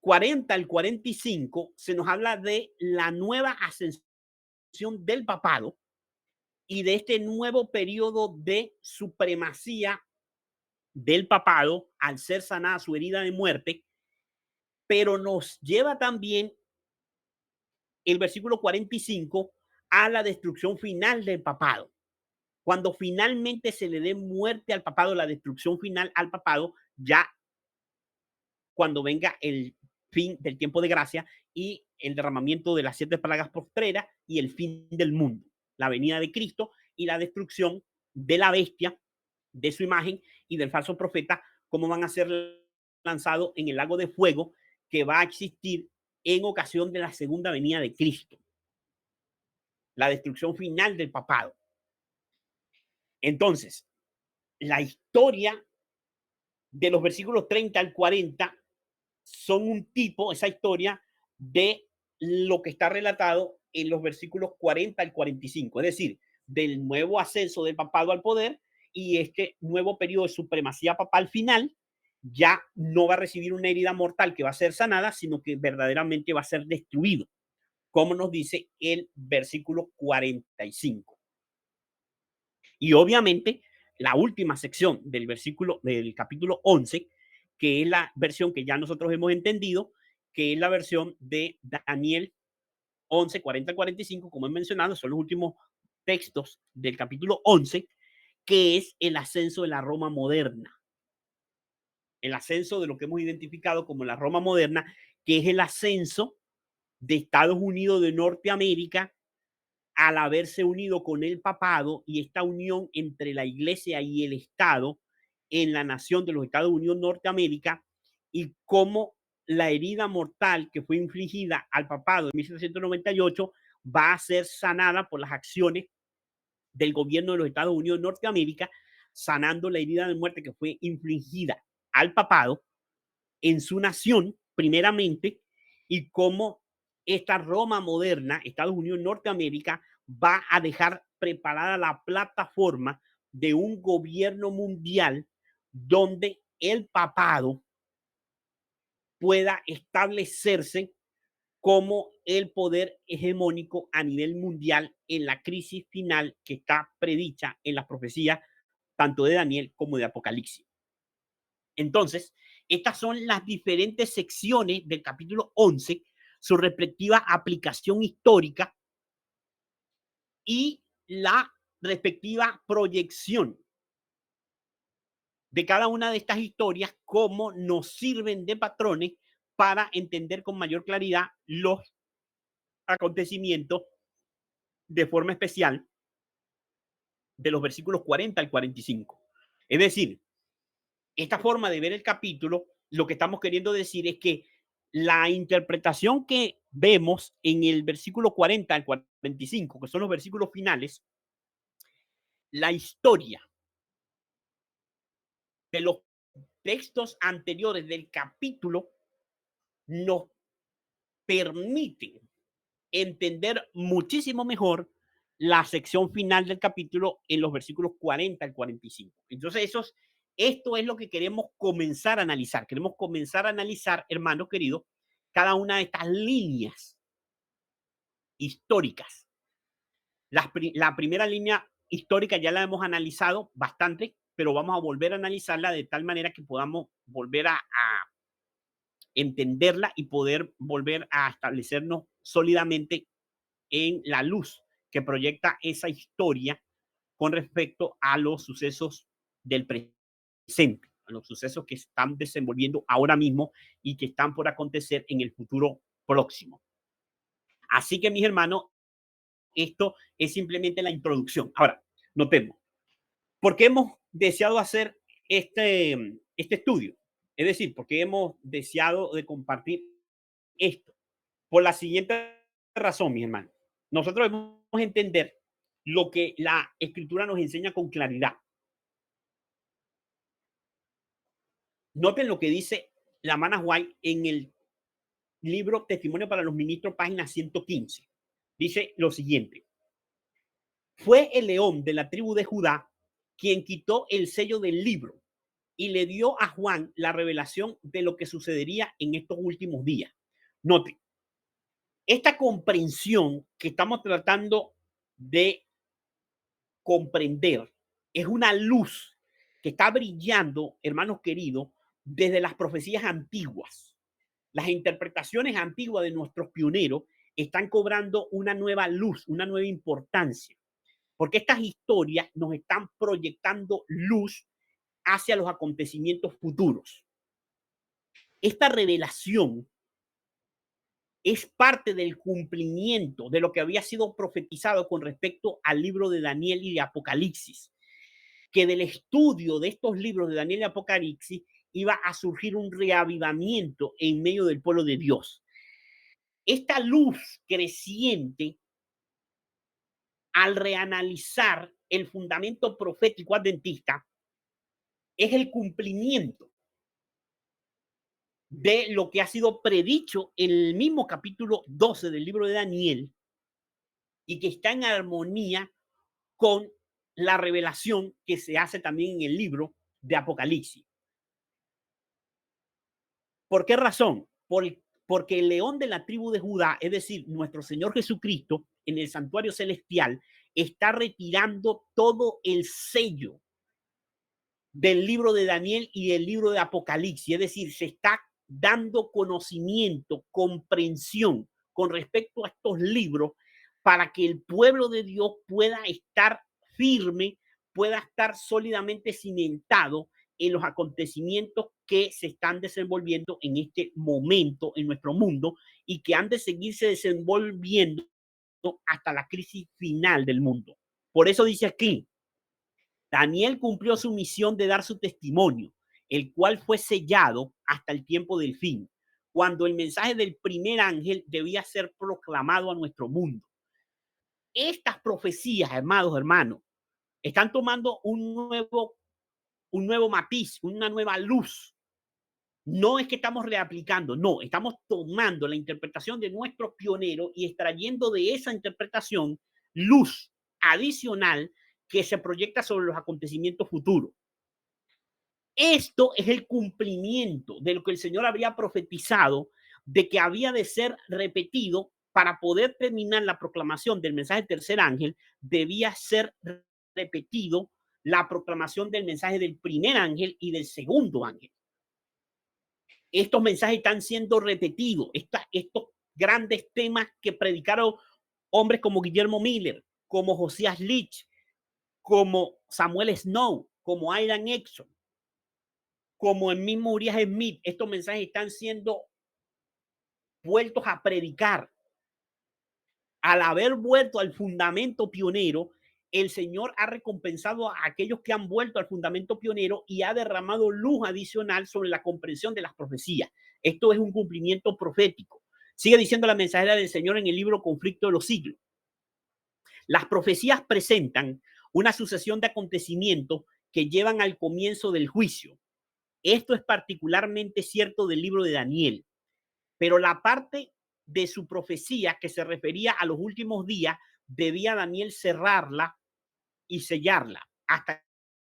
40 al 45 se nos habla de la nueva ascensión del papado y de este nuevo periodo de supremacía del papado al ser sanada su herida de muerte, pero nos lleva también el versículo 45 a la destrucción final del papado. Cuando finalmente se le dé muerte al papado, la destrucción final al papado, ya cuando venga el fin del tiempo de gracia y el derramamiento de las 7 plagas postreras y el fin del mundo, la venida de Cristo y la destrucción de la bestia, de su imagen y del falso profeta, como van a ser lanzados en el lago de fuego que va a existir en ocasión de la segunda venida de Cristo, la destrucción final del papado. Entonces, la historia de los versículos 30 al 40 son un tipo, esa historia, de lo que está relatado en los versículos 40 al 45, es decir, del nuevo ascenso del papado al poder y este nuevo periodo de supremacía papal final. Ya no va a recibir una herida mortal que va a ser sanada, sino que verdaderamente va a ser destruido, como nos dice el versículo 45. Y obviamente, la última sección del versículo del capítulo 11, que es la versión que ya nosotros hemos entendido, que es la versión de Daniel 11, 40 45, como he mencionado, son los últimos textos del capítulo 11, que es el ascenso de la Roma moderna. El ascenso de lo que hemos identificado como la Roma moderna, que es el ascenso de Estados Unidos de Norteamérica al haberse unido con el papado y esta unión entre la iglesia y el Estado en la nación de los Estados Unidos Norteamérica, y cómo la herida mortal que fue infligida al papado en 1798 va a ser sanada por las acciones del gobierno de los Estados Unidos Norteamérica, sanando la herida de muerte que fue infligida al papado en su nación primeramente, y cómo esta Roma moderna, Estados Unidos, Norteamérica, va a dejar preparada la plataforma de un gobierno mundial donde el papado pueda establecerse como el poder hegemónico a nivel mundial en la crisis final que está predicha en las profecías tanto de Daniel como de Apocalipsis. Entonces, estas son las diferentes secciones del capítulo 11, su respectiva aplicación histórica y la respectiva proyección de cada una de estas historias, cómo nos sirven de patrones para entender con mayor claridad los acontecimientos de forma especial de los versículos 40 al 45. Es decir, esta forma de ver el capítulo, lo que estamos queriendo decir es que la interpretación que vemos en el versículo 40 al 45, que son los versículos finales, la historia de los textos anteriores del capítulo nos permite entender muchísimo mejor la sección final del capítulo en los versículos 40 al 45. Entonces, esto es lo que queremos comenzar a analizar. Queremos comenzar a analizar, hermanos queridos, cada una de estas líneas históricas. La primera línea histórica ya la hemos analizado bastante, pero vamos a volver a analizarla de tal manera que podamos volver a entenderla y poder volver a establecernos sólidamente en la luz que proyecta esa historia con respecto a los sucesos del presente, a los sucesos que están desenvolviendo ahora mismo y que están por acontecer en el futuro próximo. Así que, mis hermanos, esto es simplemente la introducción. Ahora, notemos, ¿por qué hemos deseado hacer este estudio? Es decir, ¿por qué hemos deseado de compartir esto? Por la siguiente razón, mi hermano. Nosotros debemos entender lo que la escritura nos enseña con claridad. Noten lo que dice la Mana White en el libro Testimonio para los Ministros, página 115. Dice lo siguiente. Fue el león de la tribu de Judá quien quitó el sello del libro y le dio a Juan la revelación de lo que sucedería en estos últimos días. Noten, esta comprensión que estamos tratando de comprender es una luz que está brillando, hermanos queridos, desde las profecías antiguas. Las interpretaciones antiguas de nuestros pioneros están cobrando una nueva luz, una nueva importancia, porque estas historias nos están proyectando luz hacia los acontecimientos futuros. Esta revelación es parte del cumplimiento de lo que había sido profetizado con respecto al libro de Daniel y de Apocalipsis, que del estudio de estos libros de Daniel y Apocalipsis iba a surgir un reavivamiento en medio del pueblo de Dios. Esta luz creciente, al reanalizar el fundamento profético adventista, es el cumplimiento de lo que ha sido predicho en el mismo capítulo 12 del libro de Daniel y que está en armonía con la revelación que se hace también en el libro de Apocalipsis. ¿Por qué razón? Porque el león de la tribu de Judá, es decir, nuestro Señor Jesucristo, en el santuario celestial, está retirando todo el sello del libro de Daniel y del libro de Apocalipsis. Es decir, se está dando conocimiento, comprensión con respecto a estos libros para que el pueblo de Dios pueda estar firme, pueda estar sólidamente cimentado en los acontecimientos que se están desenvolviendo en este momento en nuestro mundo y que han de seguirse desenvolviendo hasta la crisis final del mundo. Por eso dice aquí, Daniel cumplió su misión de dar su testimonio, el cual fue sellado hasta el tiempo del fin, cuando el mensaje del primer ángel debía ser proclamado a nuestro mundo. Estas profecías, hermanos, están tomando un nuevo matiz, una nueva luz. No es que estamos reaplicando, no, estamos tomando la interpretación de nuestros pioneros y extrayendo de esa interpretación luz adicional que se proyecta sobre los acontecimientos futuros. Esto es el cumplimiento de lo que el Señor había profetizado de que había de ser repetido para poder terminar la proclamación del mensaje del tercer ángel, debía ser repetido la proclamación del mensaje del primer ángel y del segundo ángel. Estos mensajes están siendo repetidos, estos grandes temas que predicaron hombres como Guillermo Miller, como Josias Leach, como Samuel Snow, como Aidan Exxon, como el mismo Uriah Smith. Estos mensajes están siendo vueltos a predicar. Al haber vuelto al fundamento pionero, el Señor ha recompensado a aquellos que han vuelto al fundamento pionero y ha derramado luz adicional sobre la comprensión de las profecías. Esto es un cumplimiento profético. Sigue diciendo la mensajera del Señor en el libro Conflicto de los Siglos. Las profecías presentan una sucesión de acontecimientos que llevan al comienzo del juicio. Esto es particularmente cierto del libro de Daniel, pero la parte de su profecía que se refería a los últimos días, debía Daniel cerrarla y sellarla hasta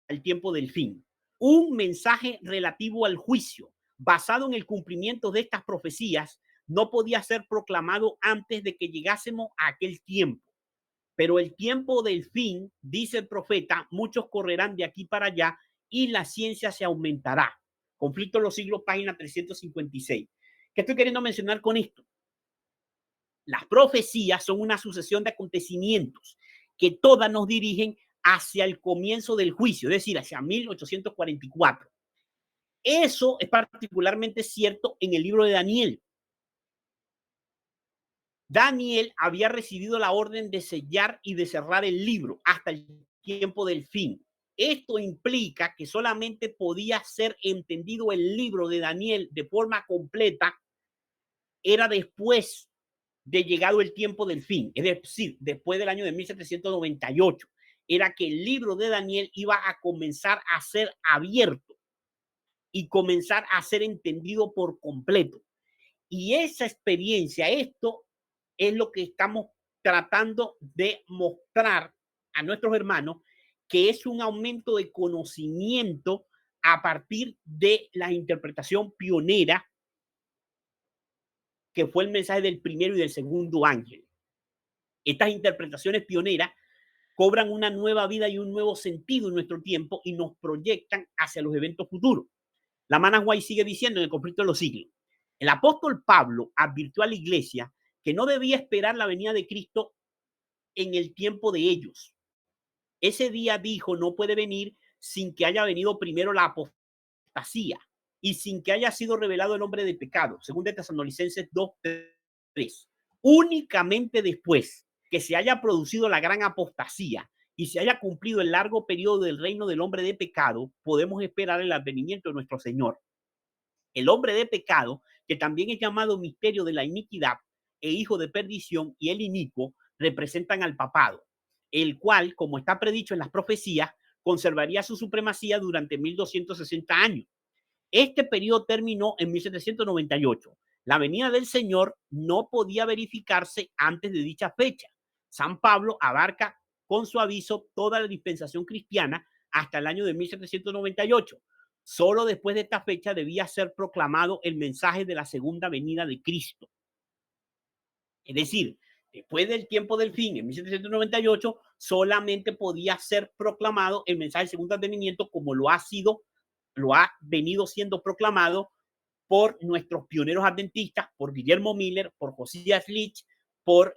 el tiempo del fin. Un mensaje relativo al juicio, basado en el cumplimiento de estas profecías, no podía ser proclamado antes de que llegásemos a aquel tiempo. Pero el tiempo del fin, dice el profeta, muchos correrán de aquí para allá y la ciencia se aumentará. Conflicto de los siglos, página 356. ¿Qué estoy queriendo mencionar con esto? Las profecías son una sucesión de acontecimientos que todas nos dirigen hacia el comienzo del juicio, es decir, hacia 1844. Eso es particularmente cierto en el libro de Daniel. Daniel había recibido la orden de sellar y de cerrar el libro hasta el tiempo del fin. Esto implica que solamente podía ser entendido el libro de Daniel de forma completa era después de llegado el tiempo del fin, es decir, después del año de 1798, era que el libro de Daniel iba a comenzar a ser abierto y comenzar a ser entendido por completo. Y esa experiencia, esto es lo que estamos tratando de mostrar a nuestros hermanos, que es un aumento de conocimiento a partir de la interpretación pionera que fue el mensaje del primero y del segundo ángel. Estas interpretaciones pioneras cobran una nueva vida y un nuevo sentido en nuestro tiempo y nos proyectan hacia los eventos futuros. La Mana White sigue diciendo en el conflicto de los siglos, el apóstol Pablo advirtió a la iglesia que no debía esperar la venida de Cristo en el tiempo de ellos. Ese día dijo, no puede venir sin que haya venido primero la apostasía y sin que haya sido revelado el hombre de pecado, según de Tesalonicenses 2:3. Únicamente después que se haya producido la gran apostasía y se haya cumplido el largo periodo del reino del hombre de pecado, podemos esperar el advenimiento de nuestro Señor. El hombre de pecado, que también es llamado misterio de la iniquidad e hijo de perdición, y el inicuo representan al papado, el cual, como está predicho en las profecías, conservaría su supremacía durante 1260 años. Este periodo terminó en 1798. La venida del Señor no podía verificarse antes de dicha fecha. San Pablo abarca con su aviso toda la dispensación cristiana hasta el año de 1798. Solo después de esta fecha debía ser proclamado el mensaje de la segunda venida de Cristo. Es decir, después del tiempo del fin, en 1798, solamente podía ser proclamado el mensaje del segundo advenimiento como lo ha venido siendo proclamado por nuestros pioneros adventistas, por Guillermo Miller, por Josias Leach, por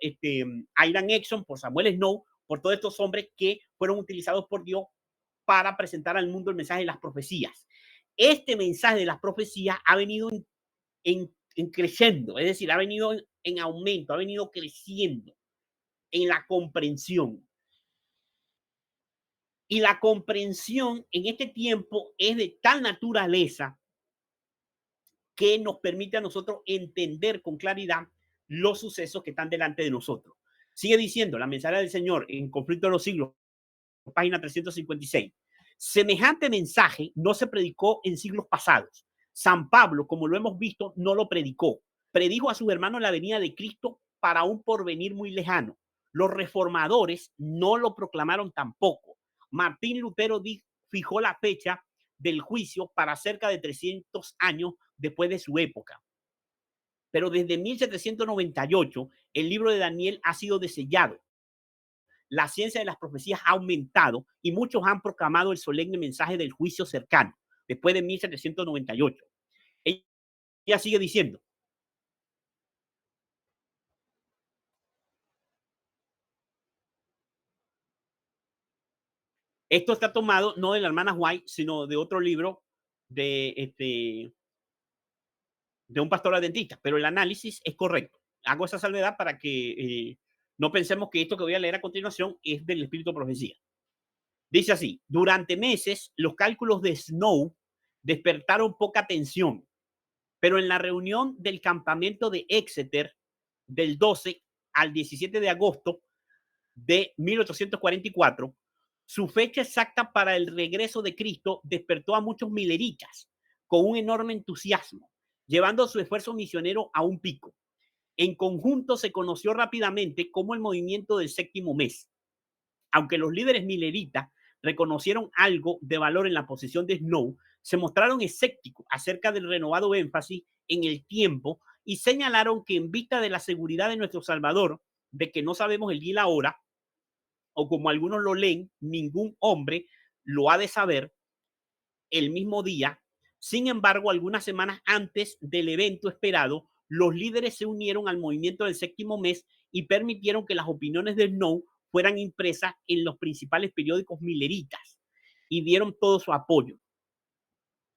Aidan Exxon, por Samuel Snow, por todos estos hombres que fueron utilizados por Dios para presentar al mundo el mensaje de las profecías. Este mensaje de las profecías ha venido en creciendo, es decir, ha venido en aumento, ha venido creciendo en la comprensión. Y la comprensión en este tiempo es de tal naturaleza que nos permite a nosotros entender con claridad los sucesos que están delante de nosotros. Sigue diciendo la mensajera del Señor en Conflicto de los Siglos, página 356. Semejante mensaje no se predicó en siglos pasados. San Pablo, como lo hemos visto, no lo predicó. Predijo a sus hermanos la venida de Cristo para un porvenir muy lejano. Los reformadores no lo proclamaron tampoco. Martín Lutero fijó la fecha del juicio para cerca de 300 años después de su época. pero desde 1798 el libro de Daniel ha sido desellado. La ciencia de las profecías ha aumentado y muchos han proclamado el solemne mensaje del juicio cercano, después de 1798. Ella sigue diciendo, esto está tomado no de la hermana White, sino de otro libro de un pastor adventista, pero el análisis es correcto. Hago esa salvedad para que no pensemos que esto que voy a leer a continuación es del espíritu de profecía. Dice así, durante meses los cálculos de Snow despertaron poca atención, pero en la reunión del campamento de Exeter del 12 al 17 de agosto de 1844, su fecha exacta para el regreso de Cristo despertó a muchos mileritas con un enorme entusiasmo, llevando su esfuerzo misionero a un pico. En conjunto se conoció rápidamente como el movimiento del séptimo mes. Aunque los líderes mileritas reconocieron algo de valor en la posición de Snow, se mostraron escépticos acerca del renovado énfasis en el tiempo y señalaron que en vista de la seguridad de nuestro Salvador, de que no sabemos el día y la hora, o como algunos lo leen, ningún hombre lo ha de saber el mismo día. Sin embargo, algunas semanas antes del evento esperado, los líderes se unieron al movimiento del séptimo mes y permitieron que las opiniones de Snow fueran impresas en los principales periódicos mileritas y dieron todo su apoyo.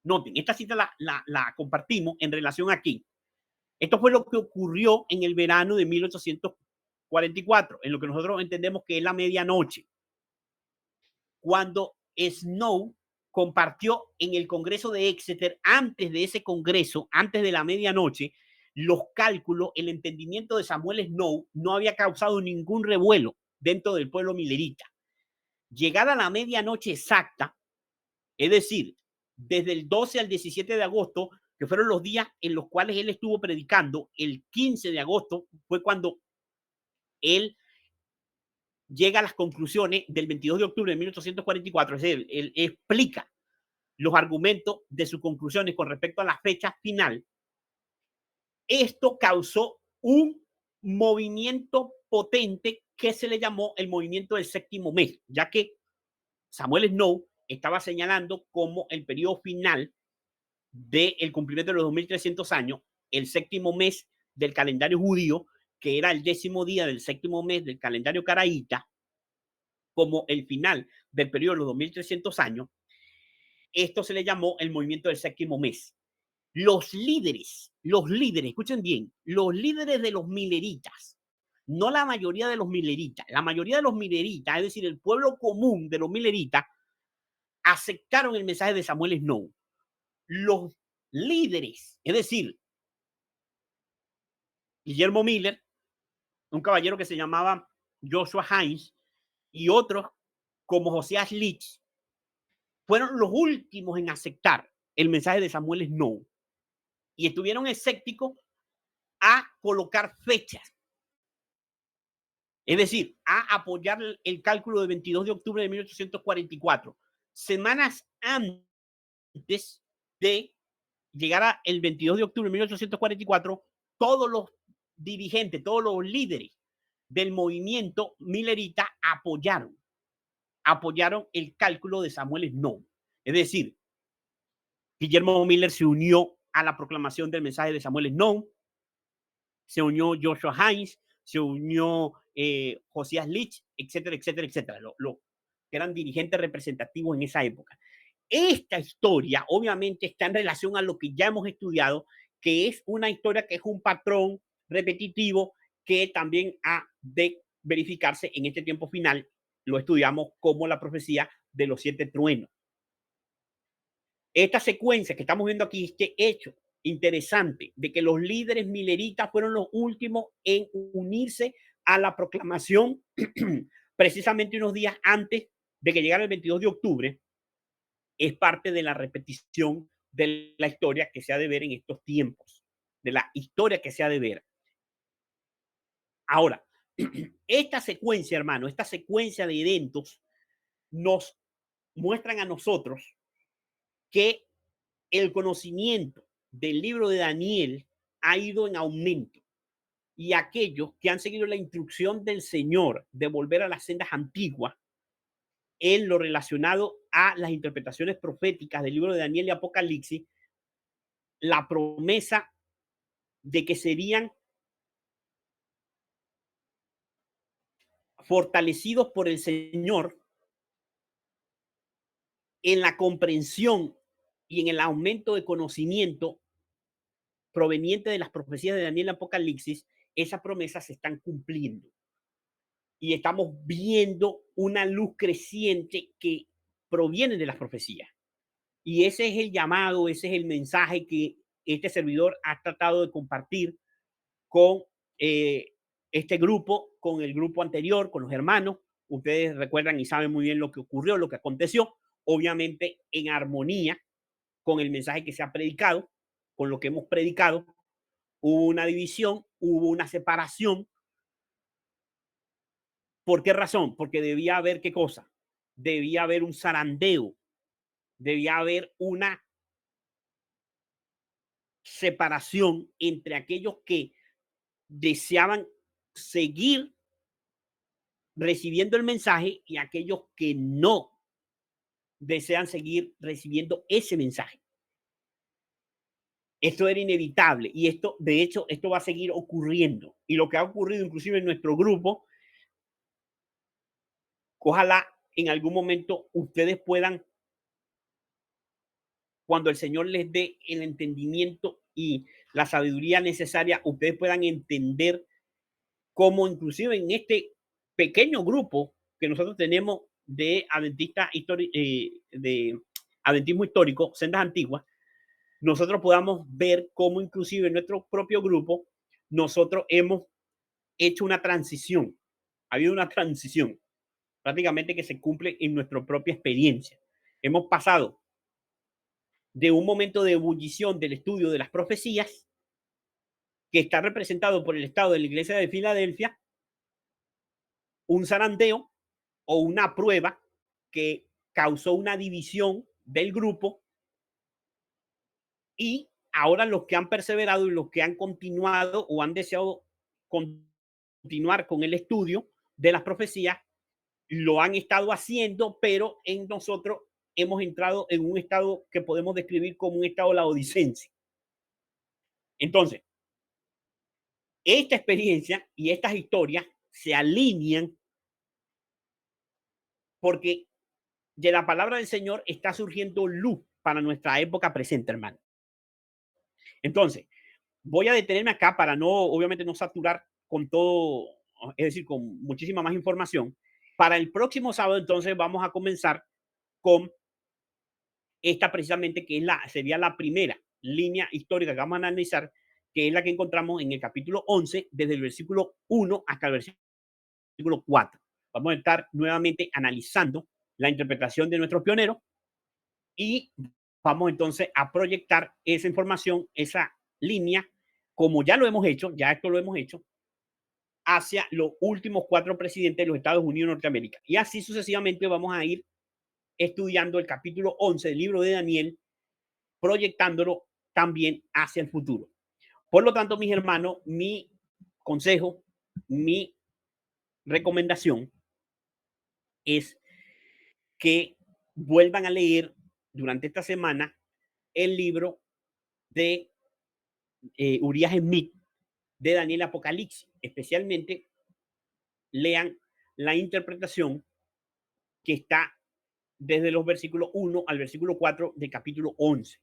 Noten, esta cita la compartimos en relación aquí. Esto fue lo que ocurrió en el verano de 1844, en lo que nosotros entendemos que es la medianoche, cuando Snow compartió en el Congreso de Exeter, antes de ese Congreso, antes de la medianoche, los cálculos, el entendimiento de Samuel Snow no había causado ningún revuelo dentro del pueblo milerita. Llegada la medianoche exacta, es decir, desde el 12 al 17 de agosto, que fueron los días en los cuales él estuvo predicando, el 15 de agosto fue cuando él llega a las conclusiones del 22 de octubre de 1844, es decir, él explica los argumentos de sus conclusiones con respecto a la fecha final. Esto causó un movimiento potente que se le llamó el movimiento del séptimo mes, ya que Samuel Snow estaba señalando como el periodo final del cumplimiento de los 2300 años, el séptimo mes del calendario judío, que era el 10º día del séptimo mes del calendario caraíta, como el final del periodo de los 2300 años. Esto se le llamó el movimiento del séptimo mes. Los líderes, escuchen bien, los líderes de los mileritas, no la mayoría de los mileritas, la mayoría de los mileritas, es decir, el pueblo común de los mileritas, aceptaron el mensaje de Samuel Snow. Los líderes, es decir, Guillermo Miller, un caballero que se llamaba Joshua Hines, y otros como Josiah Leach, fueron los últimos en aceptar el mensaje de Samuel Snow y estuvieron escépticos a colocar fechas, es decir, a apoyar el cálculo del 22 de octubre de 1844, semanas antes de llegar al 22 de octubre de 1844, todos los dirigentes, todos los líderes del movimiento millerita apoyaron el cálculo de Samuel Snow. Es decir, Guillermo Miller se unió a la proclamación del mensaje de Samuel Snow, se unió Joshua Hines, se unió Josiah Leach, etcétera, etcétera, etcétera, que eran dirigentes representativos en esa época. Esta historia obviamente está en relación a lo que ya hemos estudiado, que es una historia que es un patrón repetitivo que también ha de verificarse en este tiempo final. Lo estudiamos como la profecía de los 7 truenos. Esta secuencia que estamos viendo aquí, este hecho interesante de que los líderes mileritas fueron los últimos en unirse a la proclamación precisamente unos días antes de que llegara el 22 de octubre, es parte de la repetición de la historia que se ha de ver en estos tiempos, de la historia que se ha de ver. Ahora, esta secuencia, hermano, esta secuencia de eventos nos muestran a nosotros que el conocimiento del libro de Daniel ha ido en aumento. Y aquellos que han seguido la instrucción del Señor de volver a las sendas antiguas, en lo relacionado a las interpretaciones proféticas del libro de Daniel y Apocalipsis, la promesa de que serían fortalecidos por el Señor en la comprensión y en el aumento de conocimiento proveniente de las profecías de Daniel y Apocalipsis, esas promesas se están cumpliendo. Y estamos viendo una luz creciente que proviene de las profecías. Y ese es el llamado, ese es el mensaje que este servidor ha tratado de compartir con este grupo, con el grupo anterior, con los hermanos. Ustedes recuerdan y saben muy bien lo que ocurrió, lo que aconteció, obviamente en armonía con el mensaje que se ha predicado, con lo que hemos predicado. Hubo una división, hubo una separación. ¿Por qué razón? Porque debía haber qué cosa? Debía haber un zarandeo, debía haber una separación entre aquellos que deseaban seguir recibiendo el mensaje y aquellos que no desean seguir recibiendo ese mensaje. Esto era inevitable y esto, de hecho, esto va a seguir ocurriendo. Y lo que ha ocurrido inclusive en nuestro grupo, ojalá en algún momento ustedes puedan, cuando el Señor les dé el entendimiento y la sabiduría necesaria, ustedes puedan entender cómo inclusive en este pequeño grupo que nosotros tenemos de de adventismo histórico, sendas antiguas, nosotros podamos ver cómo inclusive en nuestro propio grupo nosotros hemos hecho una transición. Ha habido una transición prácticamente que se cumple en nuestra propia experiencia. Hemos pasado de un momento de ebullición del estudio de las profecías, que está representado por el estado de la iglesia de Filadelfia, un zarandeo o una prueba que causó una división del grupo, y ahora los que han perseverado y los que han continuado o han deseado continuar con el estudio de las profecías, lo han estado haciendo, pero en nosotros hemos entrado en un estado que podemos describir como un estado laodicense. Entonces, esta experiencia y estas historias se alinean porque de la palabra del Señor está surgiendo luz para nuestra época presente, hermano. Entonces, voy a detenerme acá para no, obviamente, no saturar con todo, es decir, con muchísima más información. Para el próximo sábado, entonces, vamos a comenzar con esta precisamente, que es sería la primera línea histórica que vamos a analizar, que es la que encontramos en el capítulo 11, desde el versículo 1 hasta el versículo 4. Vamos a estar nuevamente analizando la interpretación de nuestros pioneros y vamos entonces a proyectar esa información, esa línea, como ya lo hemos hecho, ya esto lo hemos hecho, hacia los últimos 4 presidentes de los Estados Unidos de Norteamérica. Y así sucesivamente vamos a ir estudiando el capítulo 11 del libro de Daniel, proyectándolo también hacia el futuro. Por lo tanto, mis hermanos, mi consejo, mi recomendación es que vuelvan a leer durante esta semana el libro de Uriah Smith de Daniel Apocalipsis. Especialmente lean la interpretación que está desde los versículos 1 al versículo 4 del capítulo 11,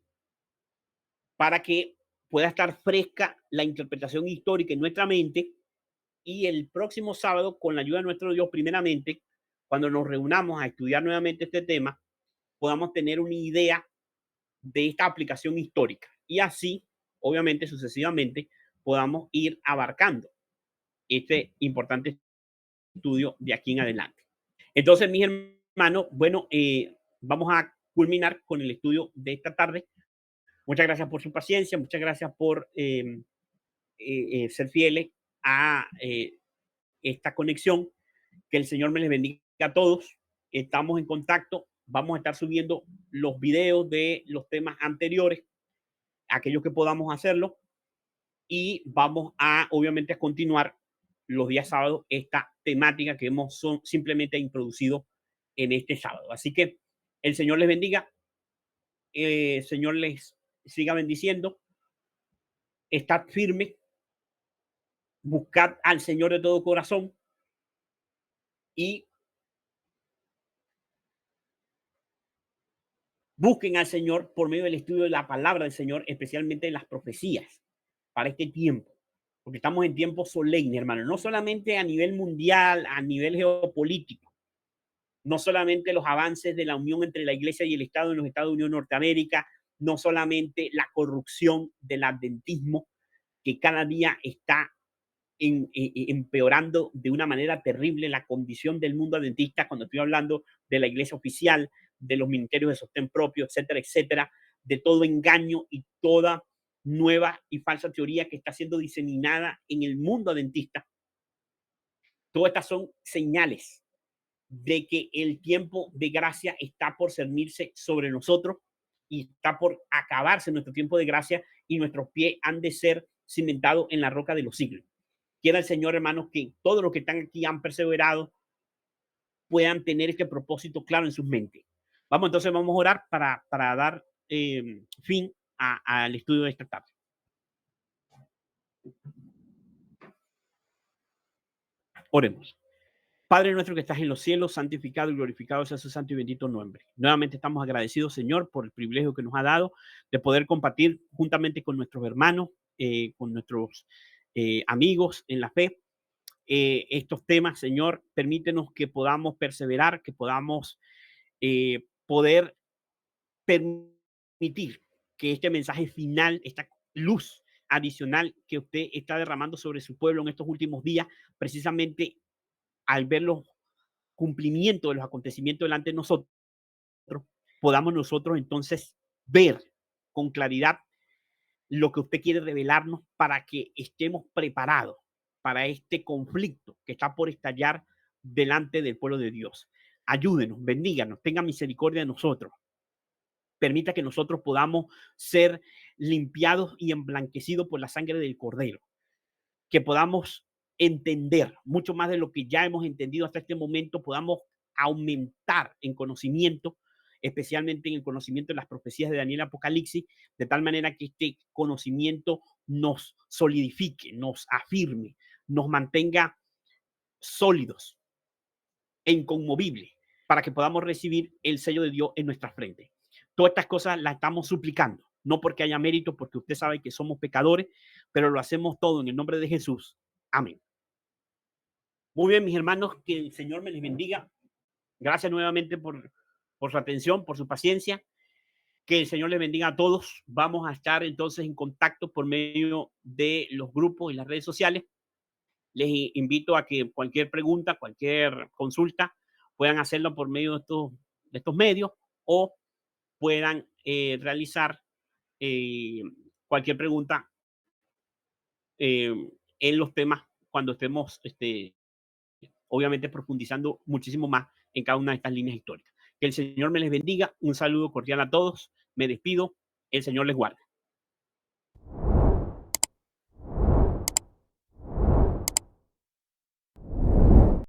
para que pueda estar fresca la interpretación histórica en nuestra mente, y el próximo sábado, con la ayuda de nuestro Dios, primeramente, cuando nos reunamos a estudiar nuevamente este tema, podamos tener una idea de esta aplicación histórica y así, obviamente, sucesivamente, podamos ir abarcando este importante estudio de aquí en adelante. Entonces, mis hermanos, bueno, vamos a culminar con el estudio de esta tarde. Muchas gracias por su paciencia, muchas gracias por ser fieles a esta conexión. Que el Señor me les bendiga a todos. Estamos en contacto. Vamos a estar subiendo los videos de los temas anteriores, aquellos que podamos hacerlo. y vamos a, obviamente, a continuar los días sábados esta temática que hemos simplemente introducido en este sábado. Así que el Señor les bendiga, el Señor les siga bendiciendo, estad firme, buscad al Señor de todo corazón y busquen al Señor por medio del estudio de la palabra del Señor, especialmente de las profecías para este tiempo, porque estamos en tiempos solemnes, hermano, no solamente a nivel mundial, a nivel geopolítico, no solamente los avances de la unión entre la iglesia y el Estado en los Estados Unidos de Norteamérica, no solamente la corrupción del adventismo, que cada día está empeorando de una manera terrible la condición del mundo adventista, cuando estoy hablando de la iglesia oficial, de los ministerios de sostén propio, etcétera, etcétera, de todo engaño y toda nueva y falsa teoría que está siendo diseminada en el mundo adventista. Todas estas son señales de que el tiempo de gracia está por cernirse sobre nosotros y está por acabarse nuestro tiempo de gracia y nuestros pies han de ser cimentados en la roca de los siglos. Quiera el Señor, hermanos, que todos los que están aquí han perseverado puedan tener este propósito claro en sus mentes. Vamos, entonces vamos a orar para dar fin al estudio de esta tarde. Oremos. Padre nuestro que estás en los cielos, santificado y glorificado sea su santo y bendito nombre. Nuevamente estamos agradecidos, Señor, por el privilegio que nos ha dado de poder compartir juntamente con nuestros hermanos, con nuestros amigos en la fe, estos temas, Señor. Permítenos que podamos perseverar, que podamos poder permitir que este mensaje final, esta luz adicional que usted está derramando sobre su pueblo en estos últimos días, precisamente al ver los cumplimientos de los acontecimientos delante de nosotros, podamos nosotros entonces ver con claridad lo que usted quiere revelarnos para que estemos preparados para este conflicto que está por estallar delante del pueblo de Dios. Ayúdenos, bendíganos, tenga misericordia de nosotros. Permita que nosotros podamos ser limpiados y emblanquecidos por la sangre del Cordero. Que podamos entender mucho más de lo que ya hemos entendido hasta este momento, podamos aumentar en conocimiento, especialmente en el conocimiento de las profecías de Daniel Apocalipsis, de tal manera que este conocimiento nos solidifique, nos afirme, nos mantenga sólidos e inconmovibles para que podamos recibir el sello de Dios en nuestra frente. Todas estas cosas las estamos suplicando, no porque haya mérito, porque usted sabe que somos pecadores, pero lo hacemos todo en el nombre de Jesús. Amén. Muy bien, mis hermanos, que el Señor me les bendiga. Gracias nuevamente por su atención, por su paciencia. Que el Señor les bendiga a todos. Vamos a estar entonces en contacto por medio de los grupos y las redes sociales. Les invito a que cualquier pregunta, cualquier consulta, puedan hacerlo por medio de estos medios o puedan realizar cualquier pregunta en los temas cuando estemos obviamente profundizando muchísimo más en cada una de estas líneas históricas. Que el Señor me les bendiga. Un saludo cordial a todos. Me despido. El Señor les guarde.